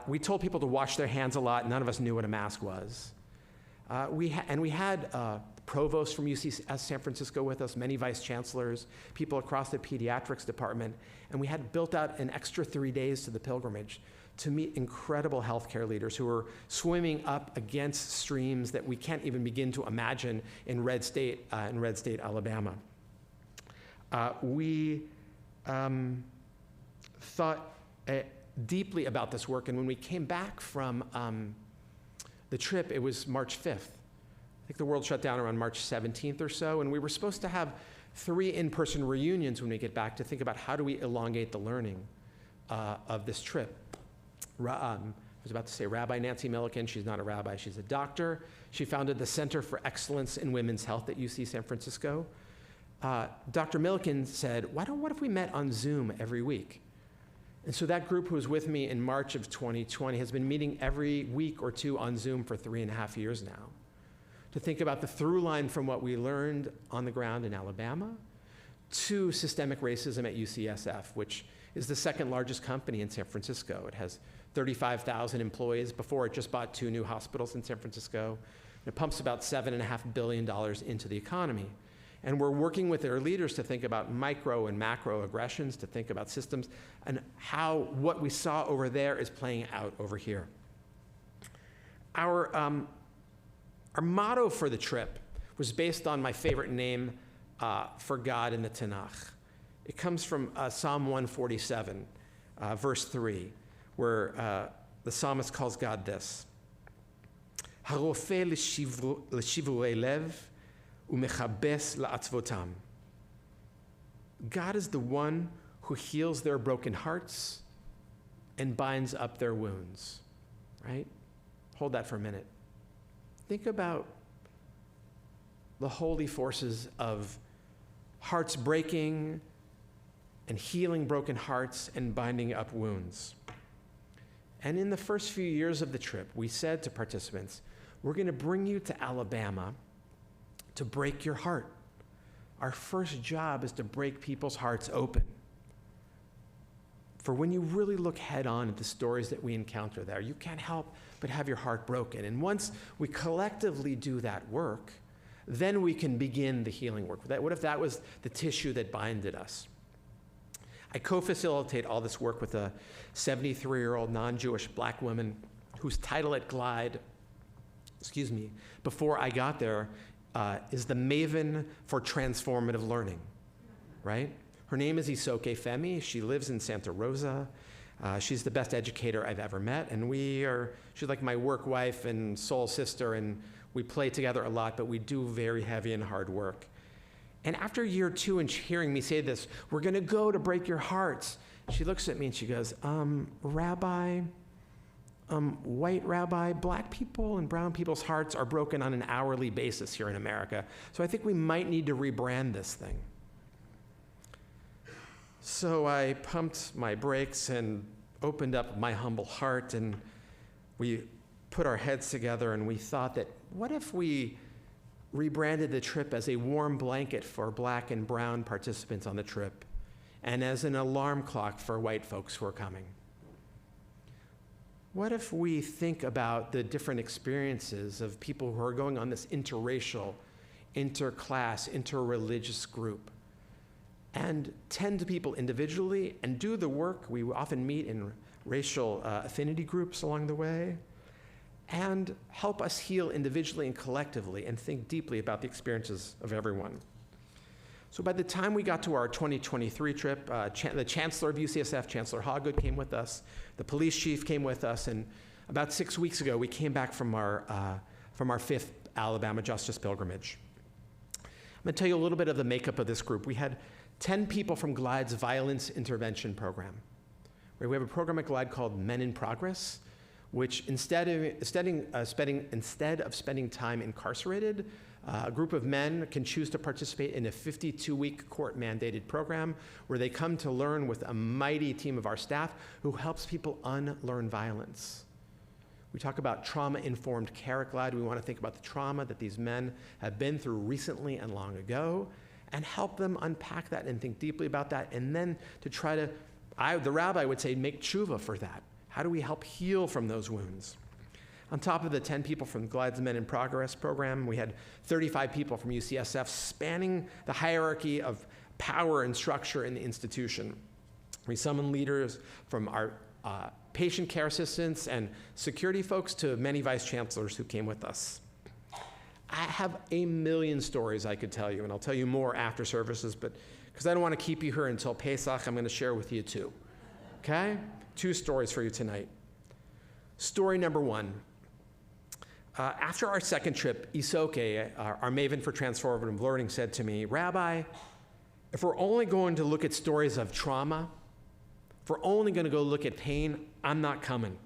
[SPEAKER 6] We told people to wash their hands a lot. None of us knew what a mask was. We had provost from UC San Francisco with us, many vice chancellors, people across the pediatrics department, and we had built out an extra 3 days to the pilgrimage to meet incredible healthcare leaders who were swimming up against streams that we can't even begin to imagine in Red State, Alabama. We thought deeply about this work, and when we came back from the trip, it was March 5th. I think the world shut down around March 17th or so, and we were supposed to have 3 in-person reunions when we get back to think about how do we elongate the learning of this trip. I was about to say Rabbi Nancy Milliken. She's not a rabbi, she's a doctor. She founded the Center for Excellence in Women's Health at UC San Francisco. Dr. Milliken said, what if we met on Zoom every week? And so that group who was with me in March of 2020 has been meeting every week or 2 on Zoom for 3.5 years now, to think about the through line from what we learned on the ground in Alabama to systemic racism at UCSF, which is the 2nd largest company in San Francisco. It has 35,000 employees. Before, it just bought 2 new hospitals in San Francisco. It pumps about $7.5 billion into the economy. And we're working with their leaders to think about micro and macro aggressions, to think about systems, and how what we saw over there is playing out over here. Our motto for the trip was based on my favorite name for God in the Tanakh. It comes from Psalm 147, verse 3, where the psalmist calls God this: Harofeh l'shivurei lev umechabes la'atzvotam. God is the one who heals their broken hearts and binds up their wounds, right? Hold that for a minute. Think about the holy forces of hearts breaking and healing broken hearts and binding up wounds. And in the first few years of the trip, we said to participants, we're going to bring you to Alabama to break your heart. Our first job is to break people's hearts open. For when you really look head on at the stories that we encounter there, you can't help but have your heart broken. And once we collectively do that work, then we can begin the healing work. What if that was the tissue that binded us? I co-facilitate all this work with a 73-year-old non-Jewish black woman whose title at Glide, before I got there, is the Maven for Transformative Learning, right? Her name is Isoke Femi. She lives in Santa Rosa. She's the best educator I've ever met, and she's like my work wife and soul sister, and we play together a lot, but we do very heavy and hard work. And after year 2 and hearing me say this, we're going to go to break your hearts, she looks at me and she goes, Rabbi, white rabbi, black people and brown people's hearts are broken on an hourly basis here in America. So I think we might need to rebrand this thing. So I pumped my brakes and opened up my humble heart, and we put our heads together and we thought that, what if we rebranded the trip as a warm blanket for black and brown participants on the trip, and as an alarm clock for white folks who are coming? What if we think about the different experiences of people who are going on this interracial, interclass, interreligious group, and tend to people individually and do the work? We often meet in racial affinity groups along the way, and help us heal individually and collectively and think deeply about the experiences of everyone. So by the time we got to our 2023 trip, the chancellor of UCSF, Chancellor Hoggood, came with us. The police chief came with us. And about 6 weeks ago, we came back from our 5th Alabama Justice Pilgrimage. I'm going to tell you a little bit of the makeup of this group. We had 10 people from Glide's Violence Intervention Program. We have a program at Glide called Men in Progress, which instead of spending time incarcerated, a group of men can choose to participate in a 52-week court-mandated program where they come to learn with a mighty team of our staff who helps people unlearn violence. We talk about trauma-informed care at Glide. We want to think about the trauma that these men have been through recently and long ago, and help them unpack that and think deeply about that, and then to try to The rabbi would say, make tshuva for that. How do we help heal from those wounds? On top of the 10 people from Glides Men in Progress program, we had 35 people from UCSF spanning the hierarchy of power and structure in the institution. We summoned leaders from our patient care assistants and security folks to many vice chancellors who came with us. I have a million stories I could tell you, and I'll tell you more after services, but because I don't want to keep you here until Pesach, I'm going to share with you two. Okay? 2 stories for you tonight. Story number 1. After our second trip, Isoke, our maven for transformative learning, said to me, Rabbi, if we're only going to look at stories of trauma, if we're only going to go look at pain, I'm not coming.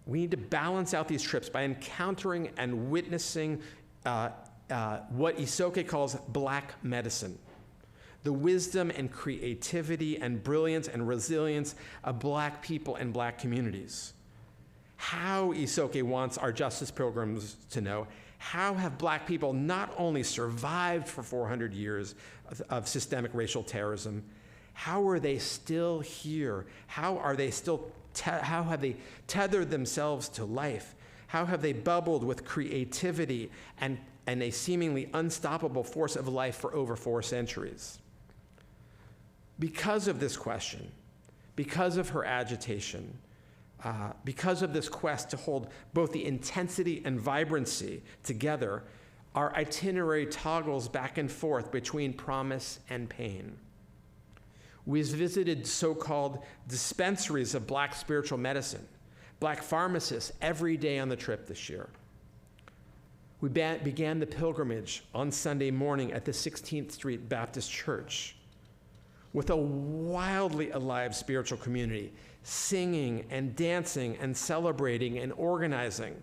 [SPEAKER 6] We need to balance out these trips by encountering and witnessing what Isoke calls black medicine, the wisdom and creativity and brilliance and resilience of black people and black communities. How Isoke wants our justice pilgrims to know, how have black people not only survived for 400 years of systemic racial terrorism, how are they still here? How have they tethered themselves to life? How have they bubbled with creativity and a seemingly unstoppable force of life for over 4 centuries? Because of this question, because of her agitation, because of this quest to hold both the intensity and vibrancy together, our itinerary toggles back and forth between promise and pain. We visited so-called dispensaries of black spiritual medicine, black pharmacists every day on the trip this year. We began the pilgrimage on Sunday morning at the 16th Street Baptist Church with a wildly alive spiritual community, singing and dancing and celebrating and organizing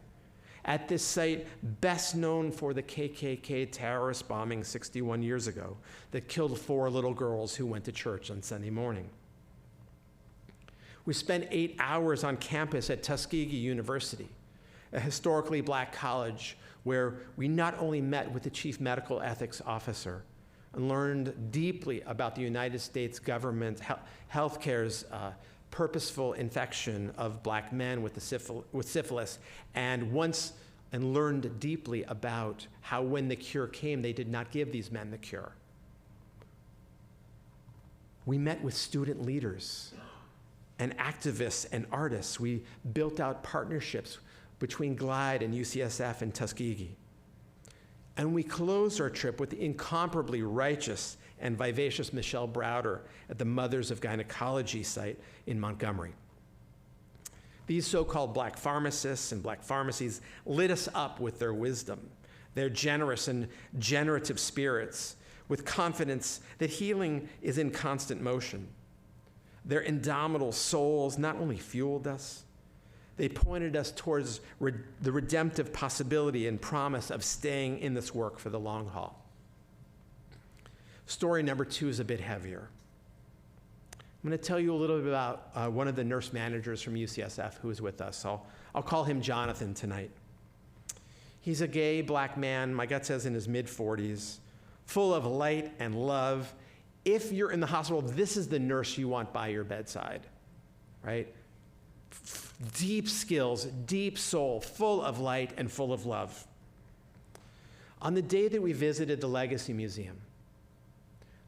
[SPEAKER 6] at this site best known for the KKK terrorist bombing 61 years ago that killed 4 little girls who went to church on Sunday morning. We spent 8 hours on campus at Tuskegee University, a historically black college where we not only met with the chief medical ethics officer and learned deeply about the United States government healthcare's purposeful infection of black men with syphilis, and learned deeply about how when the cure came, they did not give these men the cure. We met with student leaders and activists and artists. We built out partnerships between Glide and UCSF and Tuskegee. And we closed our trip with the incomparably righteous and vivacious Michelle Browder at the Mothers of Gynecology site in Montgomery. These so-called black pharmacists and black pharmacies lit us up with their wisdom, their generous and generative spirits, with confidence that healing is in constant motion. Their indomitable souls not only fueled us, they pointed us towards the redemptive possibility and promise of staying in this work for the long haul. Story number 2 is a bit heavier. I'm going to tell you a little bit about one of the nurse managers from UCSF who is with us. I'll call him Jonathan tonight. He's a gay black man, my gut says in his mid-40s, full of light and love. If you're in the hospital, this is the nurse you want by your bedside, right? Deep skills, deep soul, full of light and full of love. On the day that we visited the Legacy Museum,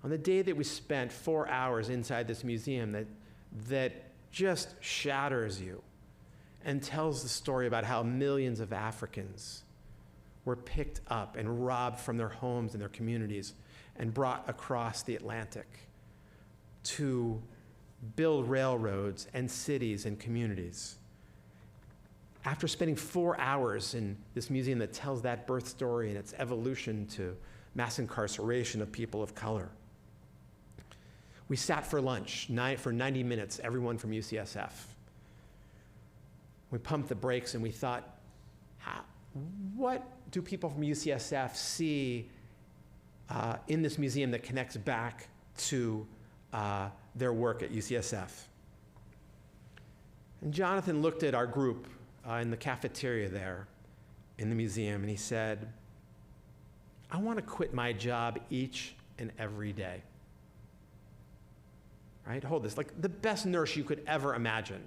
[SPEAKER 6] on the day that we spent 4 hours inside this museum that just shatters you and tells the story about how millions of Africans were picked up and robbed from their homes and their communities and brought across the Atlantic to build railroads and cities and communities. After spending 4 hours in this museum that tells that birth story and its evolution to mass incarceration of people of color, we sat for lunch for 90 minutes, everyone from UCSF. We pumped the brakes and we thought, what do people from UCSF see in this museum that connects back to their work at UCSF? And Jonathan looked at our group in the cafeteria there in the museum and he said, I want to quit my job each and every day. right? Hold this, like the best nurse you could ever imagine,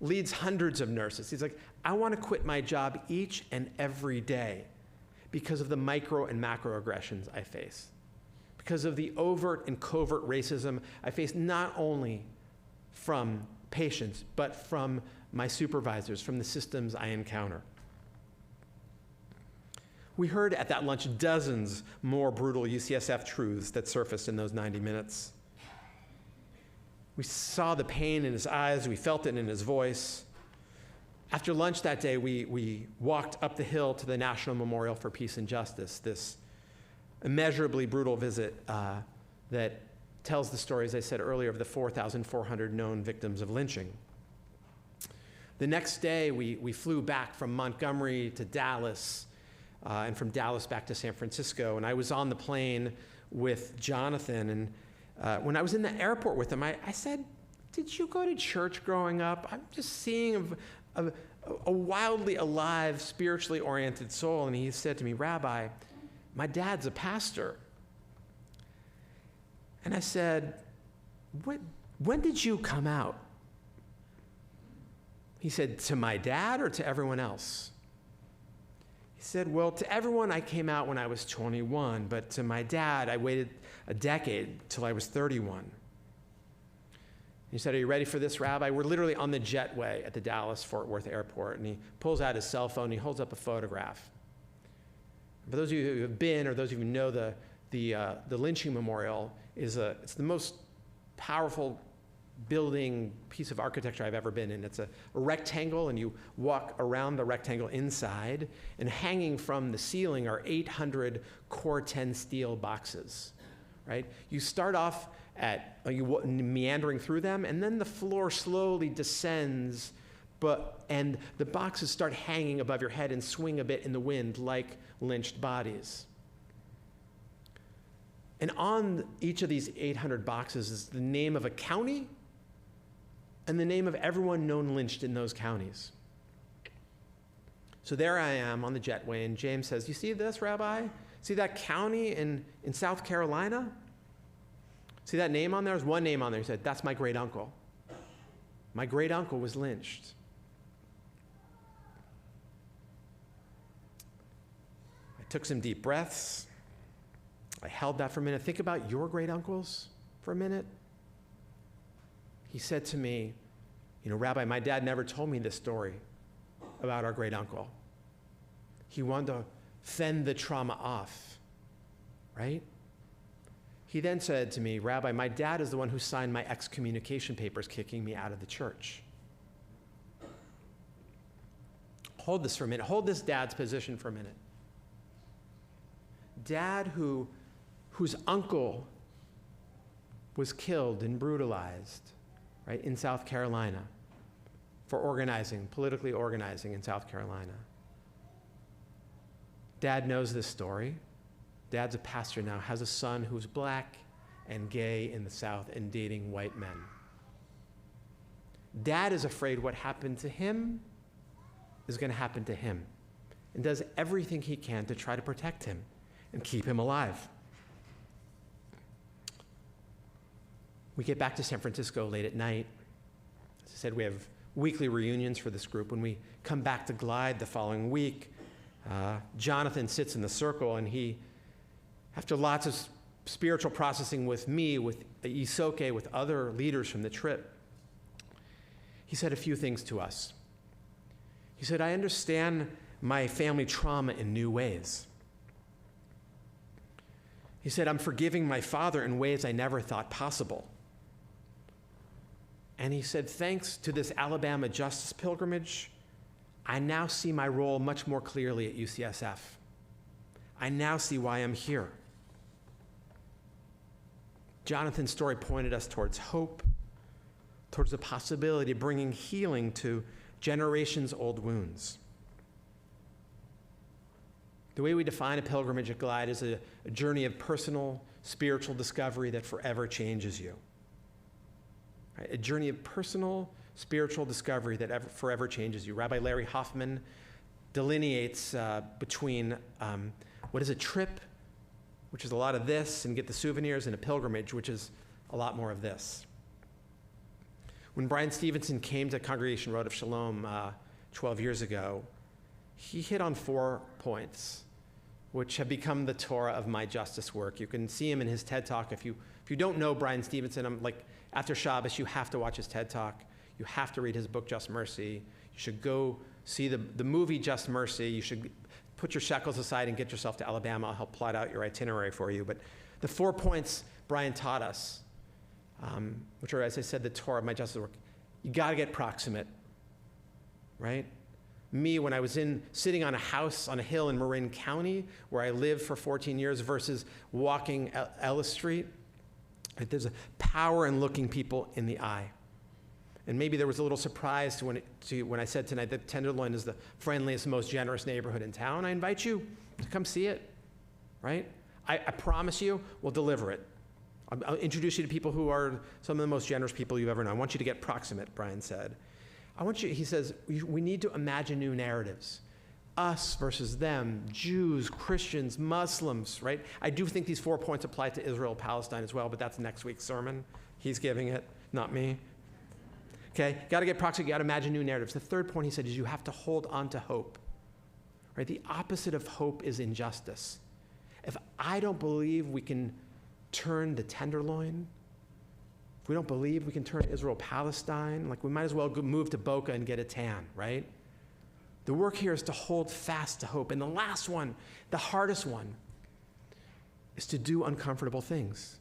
[SPEAKER 6] leads hundreds of nurses. He's like, I want to quit my job each and every day because of the micro and macroaggressions I face, because of the overt and covert racism I face not only from patients, but from my supervisors, from the systems I encounter. We heard at that lunch dozens more brutal UCSF truths that surfaced in those 90 minutes. We saw the pain in his eyes, we felt it in his voice. After lunch that day, we walked up the hill to the National Memorial for Peace and Justice, this immeasurably brutal visit that tells the story, as I said earlier, of the 4,400 known victims of lynching. The next day, we flew back from Montgomery to Dallas, and from Dallas back to San Francisco. And I was on the plane with Jonathan. And when I was in the airport with him, I said, did you go to church growing up? I'm just seeing a wildly alive, spiritually oriented soul. And he said to me, Rabbi, my dad's a pastor. And I said, when did you come out? He said, to my dad or to everyone else? He said, well, to everyone I came out when I was 21, but to my dad, I waited a decade till I was 31. He said, are you ready for this, Rabbi? We're literally on the jetway at the Dallas-Fort Worth airport, and he pulls out his cell phone, and he holds up a photograph. For those of you who have been, or those of you who know the lynching memorial, it's the most powerful building piece of architecture I've ever been in. It's a rectangle, and you walk around the rectangle inside, and hanging from the ceiling are 800 Core 10 steel boxes, right? You start off meandering through them, and then the floor slowly descends, and the boxes start hanging above your head and swing a bit in the wind like lynched bodies. And on each of these 800 boxes is the name of a county and the name of everyone known lynched in those counties. So there I am on the jetway, and James says, you see this, Rabbi? See that county in South Carolina? See that name on there? There's one name on there. He said, that's my great uncle. My great uncle was lynched. I took some deep breaths. I held that for a minute. Think about your great uncles for a minute. He said to me, Rabbi, my dad never told me this story about our great uncle. He wanted to fend the trauma off, right? He then said to me, Rabbi, my dad is the one who signed my excommunication papers kicking me out of the church. Hold this for a minute. Hold this dad's position for a minute. Dad whose uncle was killed and brutalized, right, in South Carolina for politically organizing in South Carolina. Dad knows this story. Dad's a pastor now, has a son who's black and gay in the South and dating white men. Dad is afraid what happened to him is going to happen to him and does everything he can to try to protect him and keep him alive. We get back to San Francisco late at night. As I said, we have weekly reunions for this group. When we come back to Glide the following week, Jonathan sits in the circle, and he, after lots of spiritual processing with me, with Isoke, with other leaders from the trip, he said a few things to us. He said, I understand my family trauma in new ways. He said, I'm forgiving my father in ways I never thought possible. And he said, thanks to this Alabama justice pilgrimage, I now see my role much more clearly at UCSF. I now see why I'm here. Jonathan's story pointed us towards hope, towards the possibility of bringing healing to generations-old wounds. The way we define a pilgrimage at Glide is a journey of personal, spiritual discovery that forever changes you. Right? A journey of personal, spiritual discovery that forever changes you. Rabbi Larry Hoffman delineates between what is a trip, which is a lot of this, and get the souvenirs, and a pilgrimage, which is a lot more of this. When Brian Stevenson came to Congregation Road of Shalom 12 years ago, he hit on 4 points, which have become the Torah of my justice work. You can see him in his TED Talk. If you don't know Brian Stevenson, after Shabbos, you have to watch his TED Talk. You have to read his book, Just Mercy. You should go see the movie, Just Mercy. You should put your shekels aside and get yourself to Alabama. I'll help plot out your itinerary for you. But the 4 points Brian taught us, which are, as I said, the Torah of my justice work. You got to get proximate, right? Me, when I was sitting on a house on a hill in Marin County, where I lived for 14 years, versus walking Ellis Street, right? There's a power in looking people in the eye. And maybe there was a little surprise when I said tonight that Tenderloin is the friendliest, most generous neighborhood in town. I invite you to come see it, right? I promise you, we'll deliver it. I'll introduce you to people who are some of the most generous people you've ever known. I want you to get proximate, Brian said. He says, we need to imagine new narratives. Us versus them, Jews, Christians, Muslims, right? I do think these 4 points apply to Israel, Palestine as well, but that's next week's sermon. He's giving it, not me. Okay, got to get proximate, got to imagine new narratives. The third point he said is you have to hold on to hope, right? The opposite of hope is injustice. If I don't believe we can turn the Tenderloin, if we don't believe we can turn Israel, Palestine, we might as well move to Boca and get a tan, right? The work here is to hold fast to hope. And the last one, the hardest one, is to do uncomfortable things.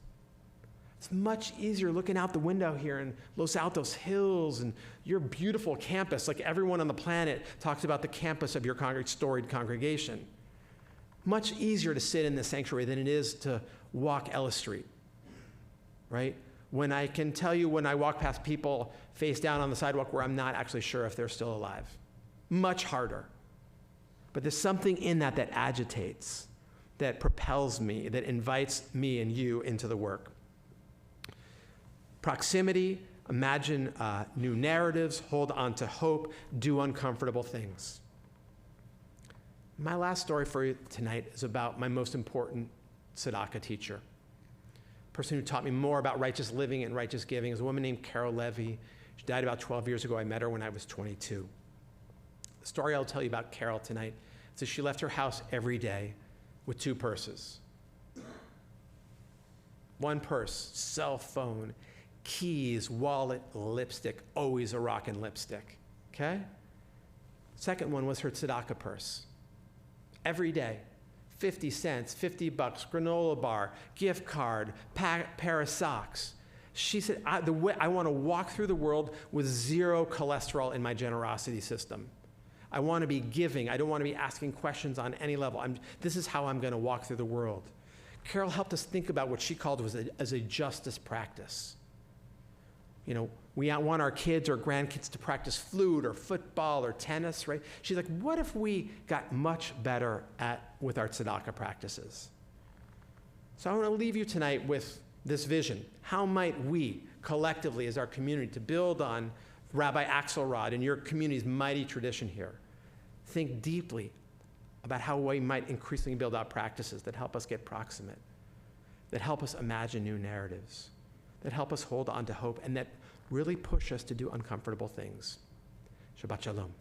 [SPEAKER 6] It's much easier looking out the window here in Los Altos Hills and your beautiful campus, like everyone on the planet talks about the campus of your storied congregation. Much easier to sit in the sanctuary than it is to walk Ellis Street, right? When I can tell you when I walk past people face down on the sidewalk where I'm not actually sure if they're still alive. Much harder. But there's something in that agitates, that propels me, that invites me and you into the work. Proximity, imagine new narratives, hold on to hope, do uncomfortable things. My last story for you tonight is about my most important tzedakah teacher. The person who taught me more about righteous living and righteous giving is a woman named Carol Levy. She died about 12 years ago. I met her when I was 22. The story I'll tell you about Carol tonight is that she left her house every day with 2 purses. One purse, cell phone, keys, wallet, lipstick, always a rockin' lipstick, okay? Second one was her tzedakah purse. Every day, 50 cents, $50, granola bar, gift card, pair of socks. She said, I want to walk through the world with 0 cholesterol in my generosity system. I want to be giving. I don't want to be asking questions on any level. This is how I'm going to walk through the world. Carol helped us think about what she called as a justice practice. You know, we want our kids or grandkids to practice flute or football or tennis, right? She's like, what if we got much better with our tzedakah practices? So I want to leave you tonight with this vision. How might we collectively as our community to build on Rabbi Axelrod and your community's mighty tradition here, think deeply about how we might increasingly build out practices that help us get proximate, that help us imagine new narratives, that help us hold on to hope, and that really push us to do uncomfortable things. Shabbat Shalom.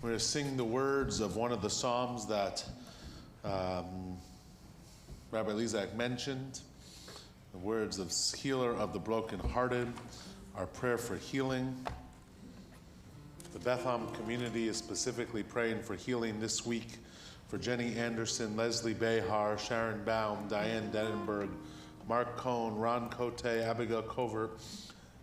[SPEAKER 2] We're going to sing the words of one of the Psalms that Rabbi Lizak mentioned, the words of healer of the brokenhearted, our prayer for healing. The Bethlehem community is specifically praying for healing this week for Jenny Anderson, Leslie Behar, Sharon Baum, Diane Denenberg, Mark Cohn, Ron Cote, Abigail Covert,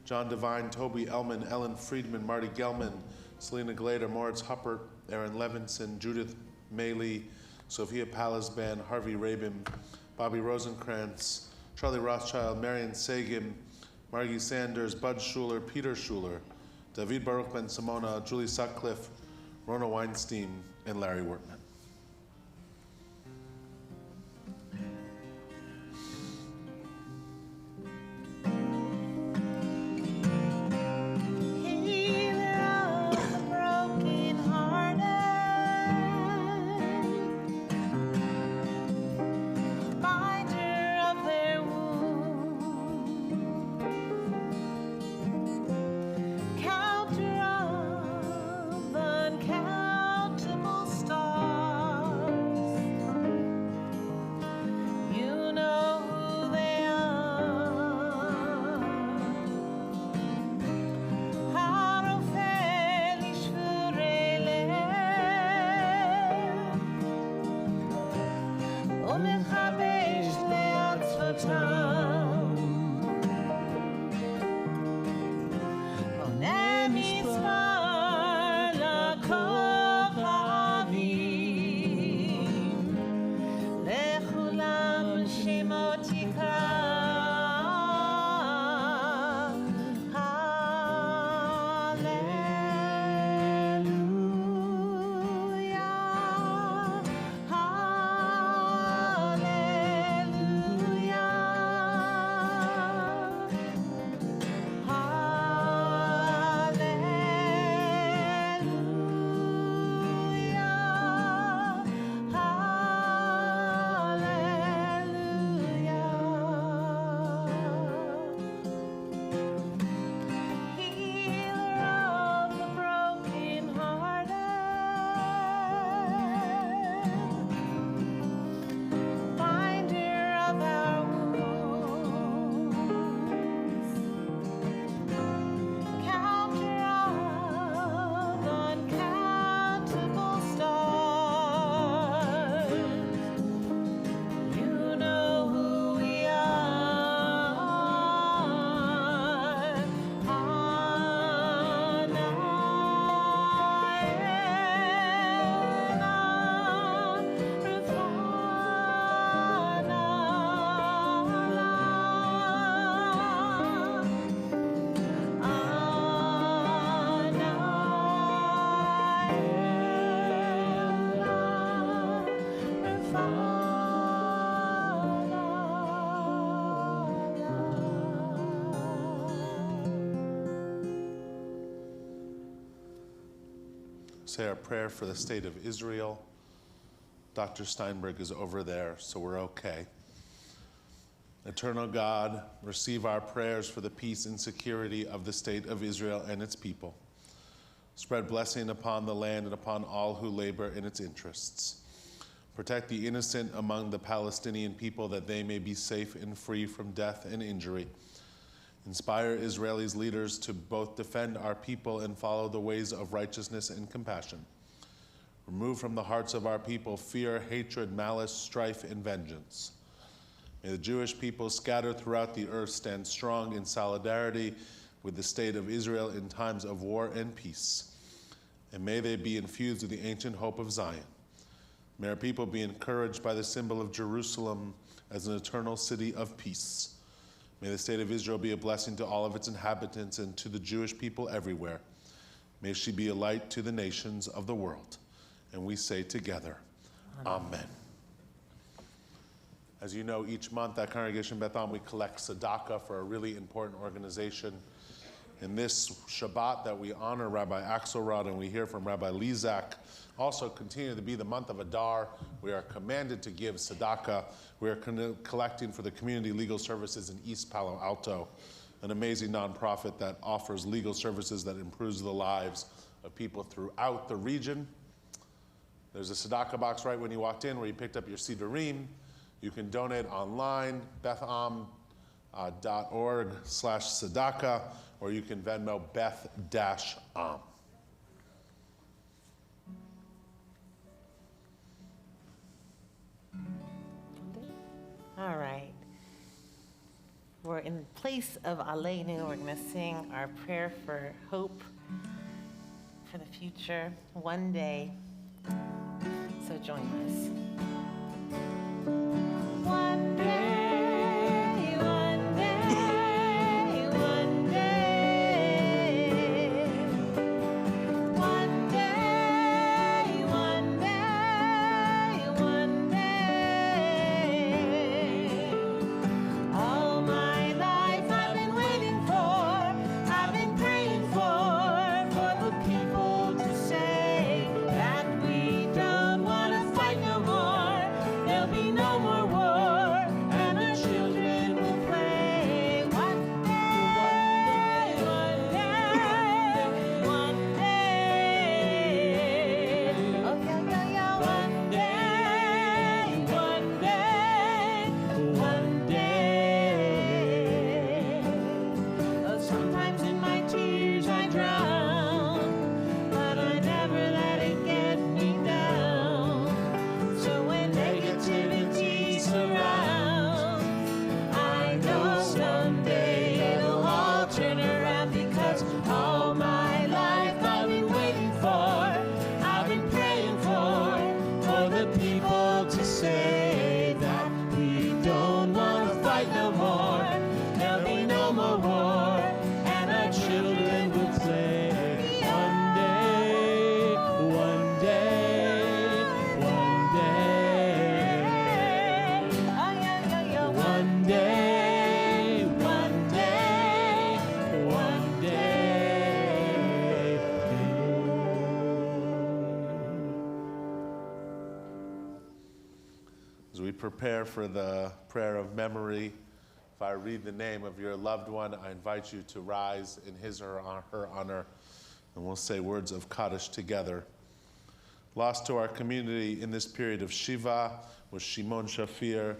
[SPEAKER 2] John Devine, Toby Ellman, Ellen Friedman, Marty Gelman, Selena Glader, Moritz Huppert, Aaron Levinson, Judith Maley, Sophia Palisban, Harvey Rabin, Bobby Rosenkrantz, Charlie Rothschild, Marion Sagan, Margie Sanders, Bud Schuler, Peter Schuler, David Baruch Ben Simona, Julie Sutcliffe, Rona Weinstein, and Larry Wortman.
[SPEAKER 1] Healer of the broken
[SPEAKER 2] Say our prayer for the state of Israel. Dr. Steinberg is over there, so we're okay. Eternal God, receive our prayers for the peace and security of the state of Israel and its people. Spread blessing upon the land and upon all who labor in its interests. Protect the innocent among the Palestinian people that they may be safe and free from death and injury. Inspire Israelis' leaders to both defend our people and follow the ways of righteousness and compassion. Remove from the hearts of our people fear, hatred, malice, strife, and vengeance. May the Jewish people scattered throughout the earth stand strong in solidarity with the state of Israel in times of war and peace. And may they be infused with the ancient hope of Zion. May our people be encouraged by the symbol of Jerusalem as an eternal city of peace. May the state of Israel be a blessing to all of its inhabitants and to the Jewish people everywhere. May she be a light to the nations of the world. And we say together, Amen. As you know, each month at Congregation Beth Am, we collect tzedakah for a really important organization. In this Shabbat that we honor Rabbi Axelrod and we hear from Rabbi Lizak, also continue to be the month of Adar. We are commanded to give tzedakah. We are collecting for the Community Legal Services in East Palo Alto, an amazing nonprofit that offers legal services that improves the lives of people throughout the region. There's a tzedakah box right when you walked in where you picked up your sidurim. You can donate online, betham.org/tzedakah, or you can Venmo Beth-Am.
[SPEAKER 1] All right. We're in place of Aleinu. We're going to sing our prayer for hope for the future, one day. So join us. One day, one day, one day. One day, one day, one day. All my life I've been waiting for, I've been praying for the people to say that we don't want to fight no more. There'll be no more war, and our children will play. One day, one day, one day. Oh, yeah, yeah, yeah. One day, one day, one day. Oh, sometimes in my tears I drown, but I never let it get me down. So when negativity surrounds, I know someday it'll all turn around, because all my life I've been waiting for, I've been praying for the people to say that we don't want to fight no more. There'll be no more war, and our children will play. One day, one day, one day. Oh, yeah, yeah, yeah. One day, one day, one day.
[SPEAKER 2] As we prepare for the prayer of memory, if I read the name of your loved one, I invite you to rise in his or her honor, and we'll say words of Kaddish together. Lost to our community in this period of Shiva was Shimon Shafir,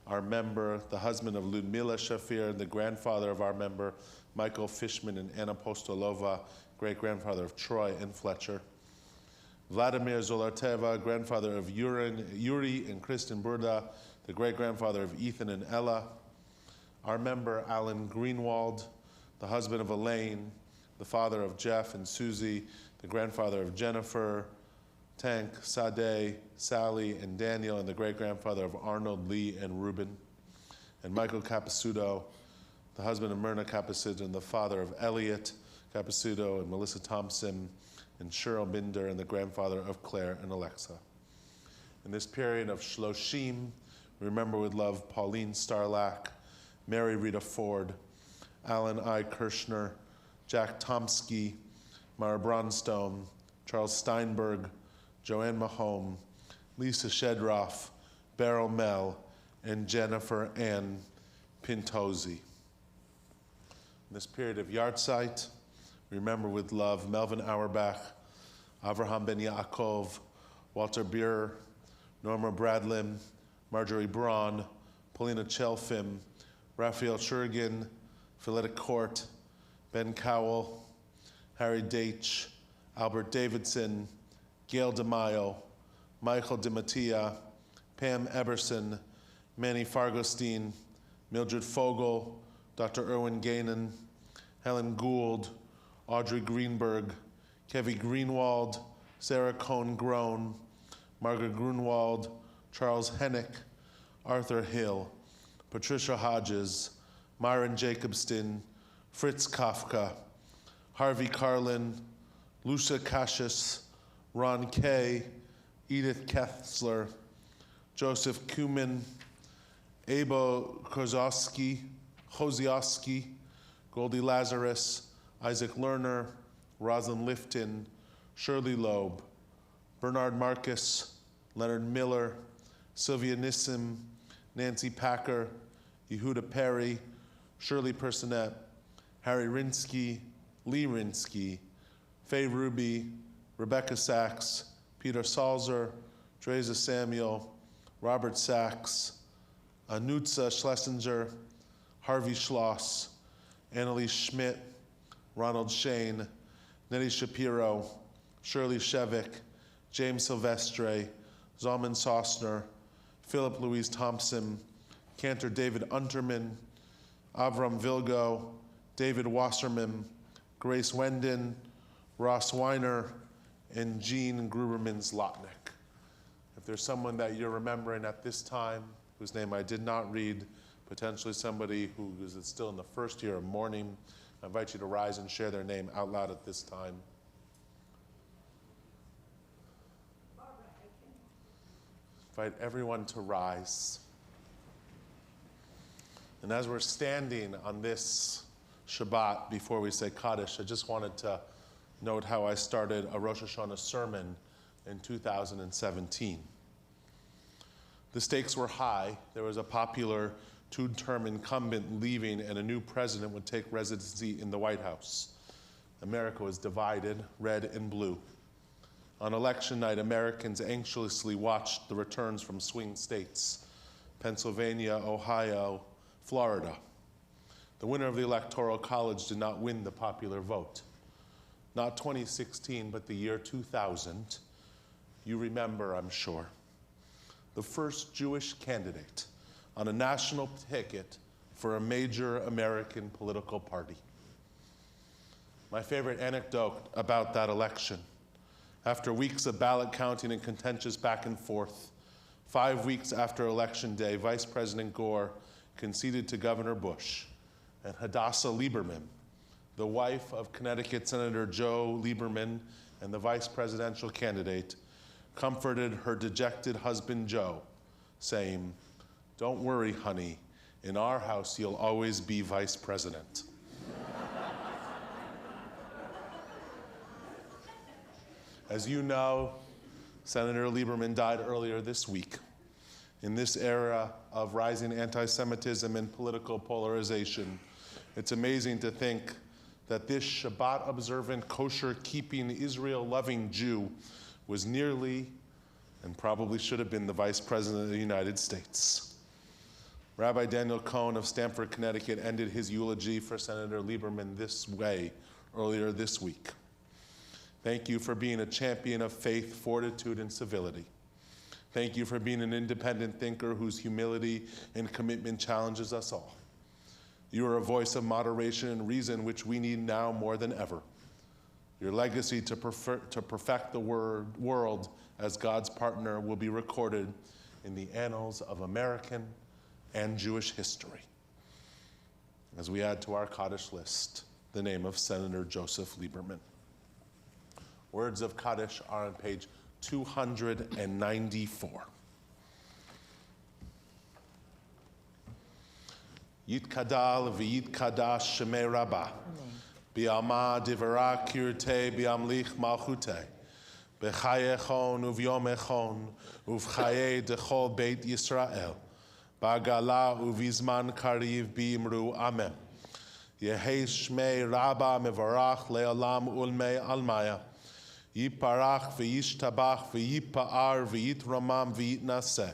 [SPEAKER 2] our member, the husband of Ludmila Shafir, and the grandfather of our member, Michael Fishman and Anna Postolova, great-grandfather of Troy and Fletcher. Vladimir Zolarteva, grandfather of Yuri and Kristen Burda, the great-grandfather of Ethan and Ella. Our member, Alan Greenwald, the husband of Elaine, the father of Jeff and Susie, the grandfather of Jennifer, Tank, Sade, Sally, and Daniel, and the great-grandfather of Arnold, Lee, and Ruben. And Michael Capisuto, the husband of Myrna Capisuto, and the father of Elliot Capisuto, and Melissa Thompson, and Cheryl Binder, and the grandfather of Claire and Alexa. In this period of Shloshim, we remember with love Pauline Starlack, Mary Rita Ford, Alan I. Kirshner, Jack Tomsky, Mara Bronstone, Charles Steinberg, Joanne Mahome, Lisa Shedroff, Beryl Mell, and Jennifer Ann Pintozzi. In this period of Yartzeit, we remember with love Melvin Auerbach, Avraham Ben Yaakov, Walter Beer, Norma Bradlin, Marjorie Braun, Paulina Chelfim, Raphael Churgin, Philetta Court, Ben Cowell, Harry Deitch, Albert Davidson, Gail DeMaio, Michael DiMattia, Pam Eberson, Manny Fargostein, Mildred Fogel, Dr. Erwin Gainan, Helen Gould, Audrey Greenberg, Kevin Greenwald, Sarah Cohn-Groen, Margaret Grunwald, Charles Hennick, Arthur Hill, Patricia Hodges, Myron Jacobston, Fritz Kafka, Harvey Carlin, Lucia Cassius, Ron Kay, Edith Kessler, Joseph Kumin, Abo Kozioski, Goldie Lazarus, Isaac Lerner, Rosalind Lifton, Shirley Loeb, Bernard Marcus, Leonard Miller, Sylvia Nissim, Nancy Packer, Yehuda Perry, Shirley Personette, Harry Rinsky, Lee Rinsky, Faye Ruby, Rebecca Sachs, Peter Salzer, Teresa Samuel, Robert Sachs, Anutza Schlesinger, Harvey Schloss, Annalise Schmidt, Ronald Shane, Nettie Shapiro, Shirley Shevick, James Silvestre, Zalman Sosner, Philip Louise Thompson, Cantor David Unterman, Avram Vilgo, David Wasserman, Grace Wendon, Ross Weiner, and Jean Gruberman-Zlotnick. If there's someone that you're remembering at this time, whose name I did not read, potentially somebody who is still in the first year of mourning, I invite you to rise and share their name out loud at this time. Invite everyone to rise. And as we're standing on this Shabbat before we say Kaddish, I just wanted to note how I started a Rosh Hashanah sermon in 2017. The stakes were high. There was a popular two-term incumbent leaving, and a new president would take residency in the White House. America was divided, red and blue. On election night, Americans anxiously watched the returns from swing states, Pennsylvania, Ohio, Florida. The winner of the Electoral College did not win the popular vote. Not 2016, but the year 2000. You remember, I'm sure. The first Jewish candidate on a national ticket for a major American political party. My favorite anecdote about that election: after weeks of ballot counting and contentious back and forth, 5 weeks after Election Day, Vice President Gore conceded to Governor Bush, and Hadassah Lieberman, the wife of Connecticut Senator Joe Lieberman and the vice presidential candidate, comforted her dejected husband Joe, saying, "Don't worry, honey, in our house you'll always be vice president." As you know, Senator Lieberman died earlier this week. In this era of rising anti-Semitism and political polarization, it's amazing to think that this Shabbat-observant, kosher-keeping, Israel-loving Jew was nearly, and probably should have been, the Vice President of the United States. Rabbi Daniel Cohen of Stamford, Connecticut, ended his eulogy for Senator Lieberman this way earlier this week. Thank you for being a champion of faith, fortitude, and civility. Thank you for being an independent thinker whose humility and commitment challenges us all. You are a voice of moderation and reason which we need now more than ever. Your legacy to perfect the world as God's partner will be recorded in the annals of American and Jewish history. As we add to our Kaddish list the name of Senator Joseph Lieberman. Words of Kaddish are on page 294. Yitkadal v'yitkadash shemei Rabbah. Bi'alma divara kirte bi'amlich malchute. B'chayechon uvyom echon uvchaye dechol beit Yisrael. Ba'gala uvizman kariv bi'imru amen. Yehei shmei Rabbah mevarach le'olam ulmei almaya. Yiparach v'yishtabach v'yipa'ar v'yitramam v'yitnaseh.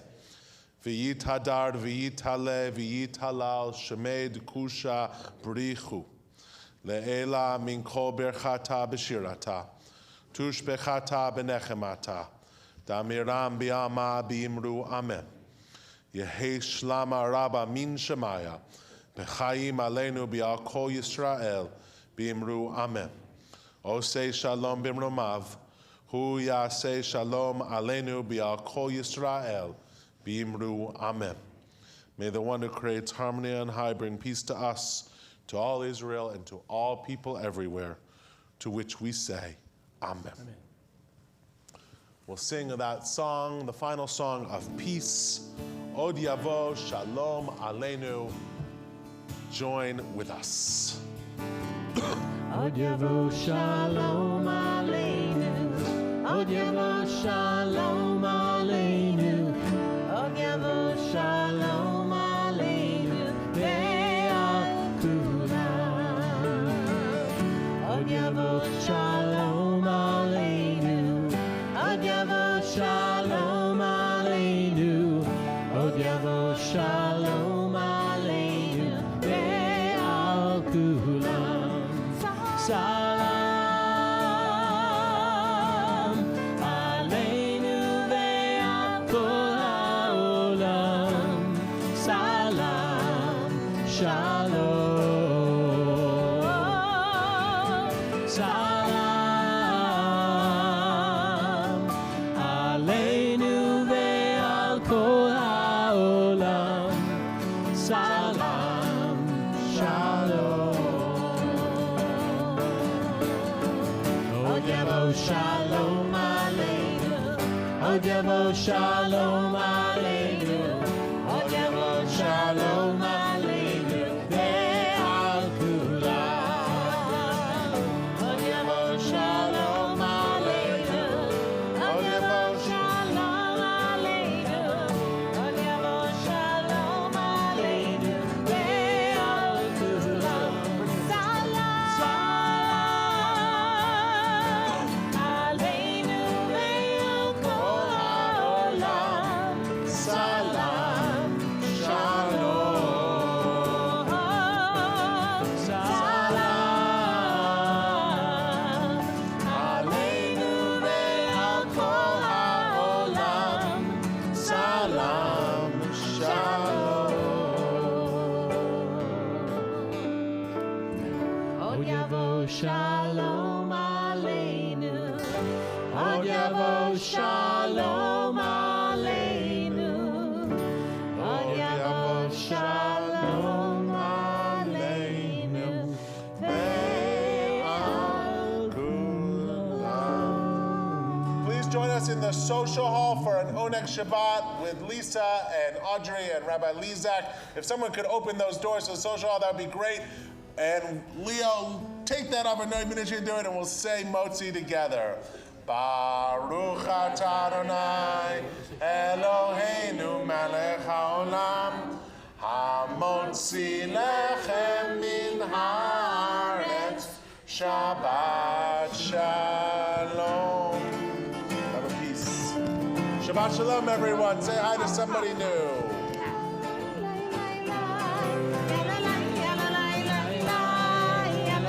[SPEAKER 2] V'yit hadar, v'yit hale, v'yit halal, shemed kusha brichu. Le'ela min kol berchata b'shirata. Tush bechata b'nechemata. Damiram bi'ama bi'imru amen. Yehei shlama rabba min shemaya. B'chaim aleinu bi'al kol Yisrael. Bi'imru amen. Osei shalom b'imromav. Hu yasei shalom aleinu bi'al kol Yisrael. B'imru amen. May the one who creates harmony on high bring peace to us, to all Israel, and to all people everywhere, to which we say, amen. Amen. We'll sing that song, the final song of peace, Od Yavo Shalom Aleinu. Join with us.
[SPEAKER 5] Od Yavo Shalom Aleinu. Od Yavo Shalom Aleinu. Od Yavo Shalom Aleinu ve'al kulam. Od Yavo Shalom Aleinu. Od Yavo Shalom Aleinu. Od Yavo Shalom Aleinu ve'al kulam. Salam Aleinu ve'al kol ha'olam. Salam Shalom. Salam Aleinu ve'al kol ha'olam. Salam Shalom. Od Yavo Shalom Aleinu. Od Yavo Shalom Aleinu. Od Yavo Shalom Aleinu ve'al kulam. Od Yavo Shalom Aleinu. Od Yavo Shalom Aleinu. Od Yavo Shalom Aleinu ve'al kulam. Salam Aleinu ve'al kol ha'olam. Salam Shalom. Salam Aleinu ve'al kol ha'olam. Salam Shalom. Od Yavo Shalom Aleinu. Od Yavo Shalom Aleinu. Od Yavo Shalom Aleinu ve'al kulam.
[SPEAKER 2] Please join us in the social hall for an Oneg Shabbat with Lisa and Audrey and Rabbi Lizak. If someone could open those doors to the social hall, that would be great. And Leo, take that off. I know you're doing it, and we'll say Motzi together. Baruch atah Adonai Eloheinu melech haolam hamotzi lechem min haaretz. Shabbat shalom. Have a peace. Shabbat shalom, everyone. Say hi to somebody new.